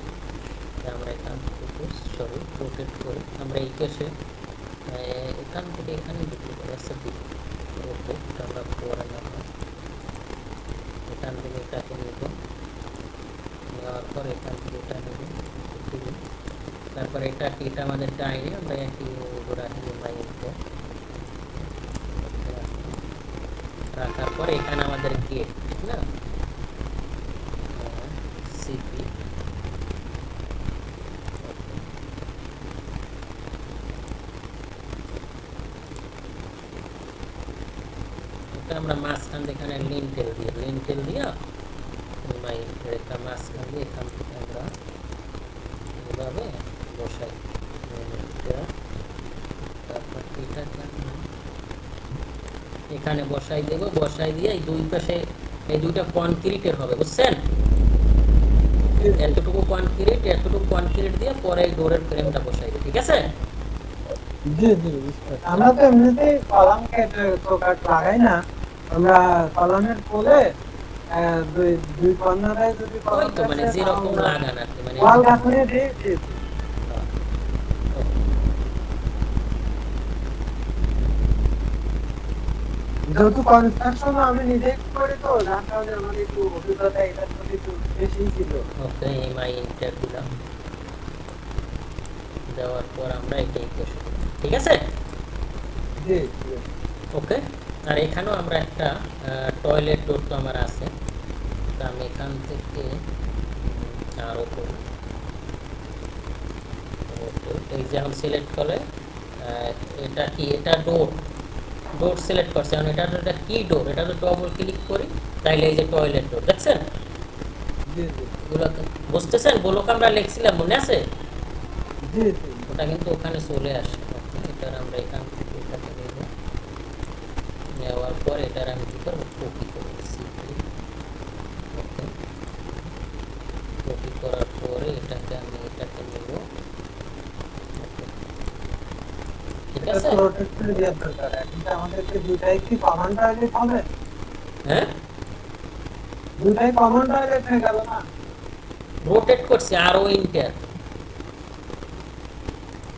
তাই আমরা এখান থেকে সরি রোটেট করে আমরা এই কেসে এখান থেকে এখানে দিতে পারি, আচ্ছা দিই ওকে, এটা আমরা পরে নেব, এখান থেকে এটাকে নেব, নেওয়ার পর এখান থেকে এটা নেব, তারপরে এটা কি, এটা আমাদের ডাইনে, আমরা একটি রাখি মাইন্ড রাখার পরে এখানে আমাদের গেট ঠিক না, সিপি এটা আমরা মাঝখান থেকে এখানে লিনটেল দিয়া এটা মাঝখান দিয়ে এখান থেকে আমরা এভাবে বসাই, তারপর এখানে বসাই দেব, বসাই দিয়ে এই দুই পাশে এই দুইটা কনক্রিটের হবে বুঝছেন, এতটুকু কনক্রিট দিয়ে পরে এই ডোরের ফ্রেমটা বসাই দেব, ঠিক আছে। জি জি বুঝতেছি। আমরা তো এমনিতেই কলাম কেটে চোকাট লাগাই না, আমরা কলামের কোলে দুই দুই কর্নারে যদি ওই কলাম তো মানে যেরকম লাগান আর কি, মানে ওয়াল গাঁথনি দিয়ে দিই। যেহেতু কনস্ট্রাকশন আমি নিজেই করি তো যার কারণে আমার একটু অভিজ্ঞতা এটার প্রতি একটু বেশি ছিল। ওকে, এমআই ইন্টার দিলাম, দেওয়ার পর আমরা এটাই করব, ঠিক আছে। জি জি ওকে, আর এখানেও আমরা একটা টয়লেট ডোর তো আমার আছে, তা আমি এখান থেকে আরও করি, এই যে এখন সিলেক্ট করে এটা কি, এটা ডোর সিলেক্ট করছে, এখন এটা কি ডোর, এটা তো ডবল ক্লিক করি, তাইলে এই যে টয়লেট ডোর দেখছেন, জি জি এগুলো বুঝতেছেন, বলক আমরা লিখছিলাম মনে আছে, জি জি ওটা কিন্তু ওখানে চলে আসে। এটার আমরা এখান থেকে এটাকে নেব, নেওয়ার পর এটার আমি কি করবো, কপি করবো, ওকে, কপি করার পরে এটাকে আমি এটাকে নেব, ঠিক এটা আছে। তো রোটেট করে দেওয়ার দরকার। কিন্তু আমাদেরকে দুটাই কি কমন টয়লেট হবে? হ্যাঁ, দুটাই কমন টয়লেট হয়ে গেল না? রোটেট করছি আরও ইন্টার,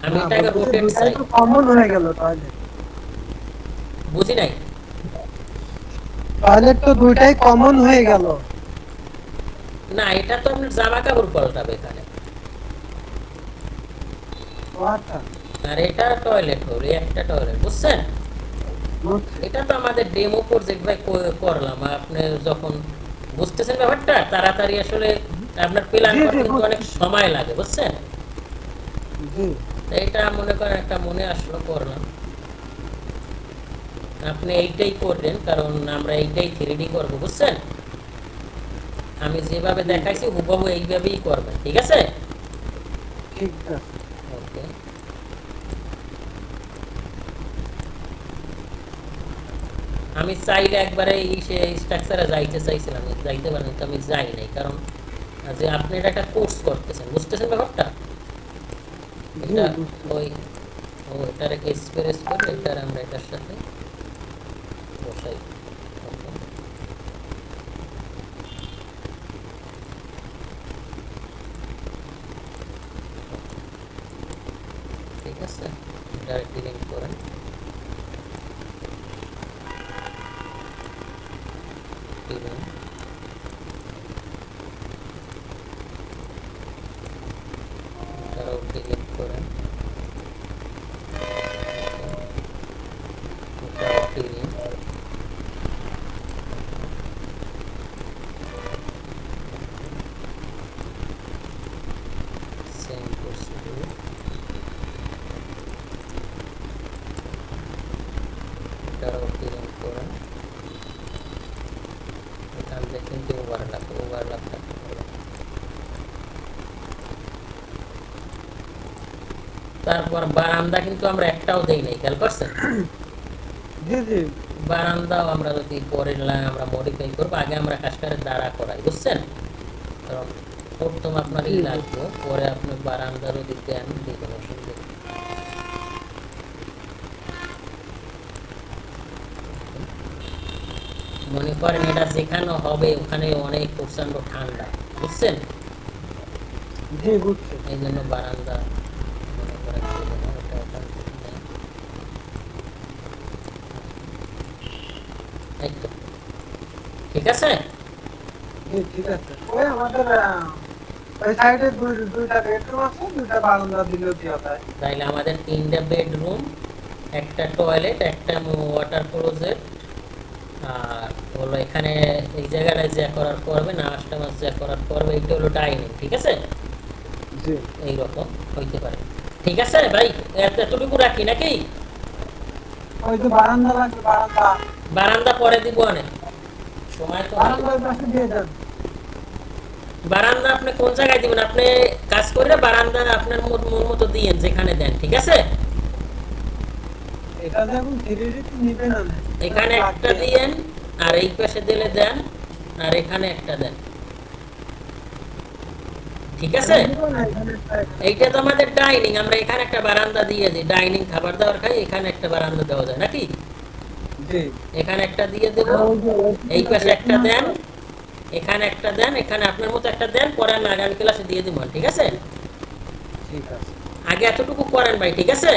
আমি না, এটাকে বলতেছি রোটেট দুটাই চাই, তো কমন হয়ে গেল টয়লেট। বুঝি নাই। টয়লেট তো দুইটাই কমন হয়ে গেল। না, এটা তো আপনার জামা কাপড় পাল্টাবে এখানে, ও আচ্ছা আর এটা টয়লেট হলো, একটা টয়লেট বুঝছেন। বুঝছি। এটা তো আমাদের ডেমো প্রজেক্ট ভাই করলাম, আপনি যখন বুঝতেছেন ব্যাপারটা তাড়াতাড়ি আসলে আপনার প্ল্যান জি, জি, করতে কিন্তু বুঝছি। অনেক সময় লাগে বুঝছেন, জি তো এটা মনে করেন একটা মনে আসলো করলাম, আপনি এইটাই করবেন কারণ আমরা এইটাই 3D করবো বুঝছেন, আমি যেভাবে দেখাইছি হুবহু এইভাবেই করবেন, ঠিক আছে। ঠিক আছে। ওকে, আমি চাইলে একবারে এই স্ট্রাকচারে যাইতে চাইছিলাম, যাইতে পারেন, কিন্তু আমি যাই নাই কারণ যে আপনি এটা একটা কোর্স করতেছেন বুঝতেছেন ব্যাপারটা, জি, এটা বুঝছি। ওই ও এটারে এক্সপ্রেস করে এটার আমরা এটার সাথে বসাই। Okay. ঠিক আছে, ডাইরেক্ট লিঙ্ক করেন। দিলেন। এটাও ডিলিট করেন। এটাও ডিলিট। Same procedure. এটাও ডিলিট করেন। এখান থেকে কিন্তু ওভারল্যাপ থাকতে পারে। তারপর বারান্দা কিন্তু আমরা একটাও দেই নাই, খেয়াল করছেন? জি জি বারান্দাও আমরা যদি পরের লাইন আমরা মডিফাই করবো, আগে আমরা কাজটারে দাঁড়া করাই, বুঝছেন? কারণ প্রথম আপনার ই লাগবে, পরে আপনি বারান্দারও দিতে দিবেন, অসুবিধা নেই। মনে করেন এটা যেখানে হবে ওখানে অনেক প্রচন্ড ঠান্ডা, বুঝছেন? জি বুঝছি। এই জন্য বারান্দা মনে করেন দেবো না, ওটা ওখান থেকে নেই। এই তো। ঠিক আছে, জি ঠিক আছে। ওই আমাদের ওই সাইডে দুইটা বেডরুম আছে, দুইটা বারান্দা দিলেও কি হবে? তাইলে আমাদের 3টা বেডরুম, একটা টয়লেট, একটা ওয়াটার ক্লোজেট, আর হলো এখানে এই জায়গাটায় যা করার করবে, নামাজটা মাস যা করার করবে, এইটা হলো ডাইনিং। ঠিক আছে, জি এইরকম হইতে পারে। ঠিক আছে ভাই, এতটুকু রাখি নাকি? ওই যে বারান্দা লাগবে, বারান্দা বারান্দা পরে দিব অনেক সময় তো নাই। বারান্দার পাশে দিয়ে দেন। বারান্দা আপনি কোন জায়গায় দিবেন? আপনি কাজ করে বারান্দা আপনার মন মতো দিয়েন, যেখানে দেন। ঠিক আছে, এটা যখন 3D নিবে না, এখানে একটা দিয়েন, আর এই পাশে দিলে দেন, আর এখানে একটা দেন। ঠিক আছে, এইটা তো আমাদের ডাইনিং, আমরা এখানে একটা বারান্দা দিয়ে দিই। ডাইনিং খাবার দাবার খাই, এখানে একটা বারান্দা দেওয়া যায় নাকি? জি এখানে একটা দিয়ে দেব, এই পাশে একটা দেন, এখানে একটা দেন, এখানে আপনার মতো একটা দেন, পরে আমি আগামী ক্লাসে দিয়ে দিব। ঠিক আছে, ঠিক আছে। আগে এতটুকু করেন ভাই। ঠিক আছে,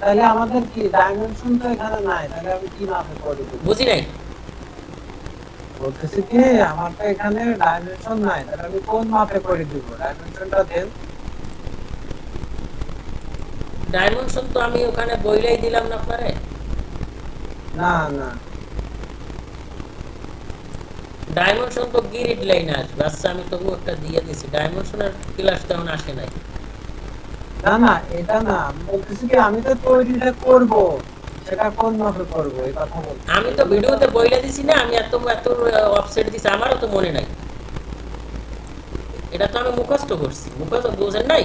তাহলে আমাদের কি ডাইমেনশন তো এখানে নাই, তাহলে আমি কি মাপে করে দেব? বুঝি নাই। বলতেছি কি আমার তো এখানে ডাইমেনশন নাই, তাহলে আমি কোন মাপে করে দিব? ডাইমেনশনটা দেন। ডাইমেনশন তো আমি ওখানে বইলাই দিলাম না আপনারে। না না ডাইমেনশন তো গ্রিড লাইন আসবে। আচ্ছা, আমি তবু একটা দিয়ে দিছি। ডাইমেনশনের ক্লাস তেমন আসে নাই। না না এটা না, আমি বলতেছি কি আমি তো তৈরিটা করব, সেটা কোন মাপে করব এই কথা বলছি। আমি তো ভিডিওতে বইলে দিছি না, আমি এত এত অফসেট দিছি, আমারও তো মনে নাই। এটা তো আমি মুখস্থ করছি, মুখস্থ বুঝেন নাই?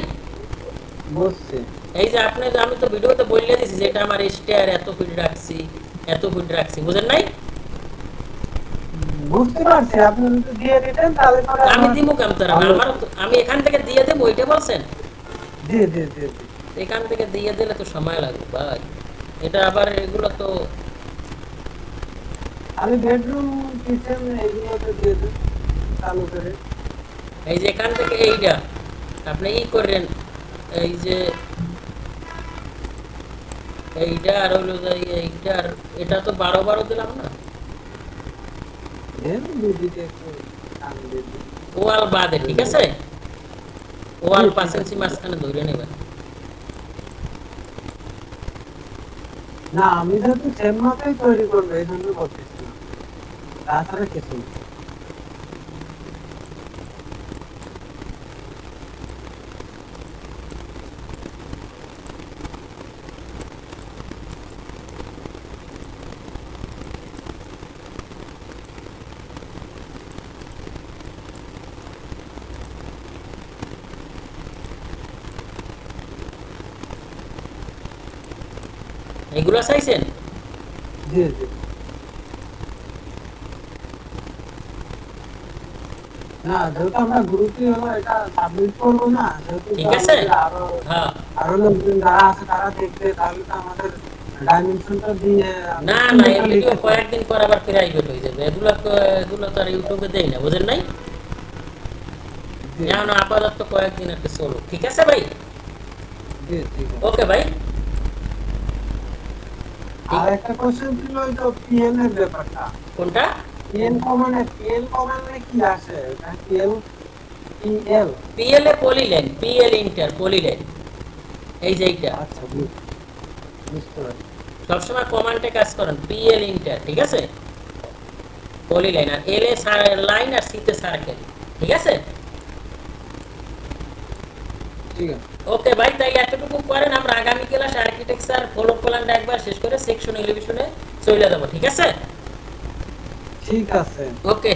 বুঝছি। এই যে আপনি, আমি তো ভিডিওতে বইলে দিছি যে এটা আমার স্টেয়ার এত ফিট রাখছি, এত ফিট রাখছি, বুঝেন নাই? বুঝতে পারছি, আপনি যদি দিয়ে দিতেন তাহলে পরে আমি দিমু কেমন তারা? আমি এখান থেকে দিয়ে দেবো, ওইটা বলছেন? জি জি জি জি। এখান থেকে দিয়ে দিলে তো সময় লাগবে ভাই। এটা আবার এগুলো তো আমি বেডরুম কিচেন এগুলো তো দিয়ে দিন চালু করে। এই যে এখান থেকে এইটা আপনি ই করেন, এই যে এইটা আর হলো যে এইটা, আর এটা তো 12 দিলাম না, দেন দুদিকে একটু টান দিয়ে দিন। ওয়াল বাদে। ঠিক আছে, ওয়াল 5 ইঞ্চি মাঝখানে ধরে নেবেন। না আমি যেহেতু সেম মাপেই তৈরি করবো এই জন্য করতেছি না, তাছাড়া কিছু না। এগুলো চাইছেন? জি জি না যেহেতু আমরা গ্রুপে হলো এটা সাবমিট করবো না যেহেতু ঠিক আছে? আরো হ্যাঁ আরো লোকজন যারা আছে তারা দেখবে তাহলে তো আমাদের ডাইমেনশনটা দিয়ে না না এই ভিডিও কয়েকদিন পর আবার প্রাইভেট হয়ে যাবে, এগুলো তো আর ইউটিউবে দেই না, বুঝেন নাই? এখন আপাতত কয়েকদিন আর কি চলো, ঠিক আছে ভাই? ওকে ভাই। আর একটা কোশ্চেন ছিল ওই তো পিএন এর ব্যাপারটা। কোনটা? পিএল কমান্ডে কি আসে? এটা পিএল পিএল এ পলিলাইন, পিএল ইন্টার পলিলাইন, এই যে এইটা আচ্ছা বুঝতে পারছি। সবসময় কমান্ডে কাজ করেন, পিএল ইন্টার, ঠিক আছে? পলিলাইন আর এল এ লাইন আর সি তে সার্কেল, ঠিক আছে? ঠিক আছে ওকে ভাই, তাইলে এতটুকু করেন, আমরা আগামী ক্লাস আর্কিটেকচার ফ্লোর প্ল্যানটা একবার শেষ করে সেকশন এলিভেশনে চলে যাব, ঠিক আছে? ঠিক আছে ওকে।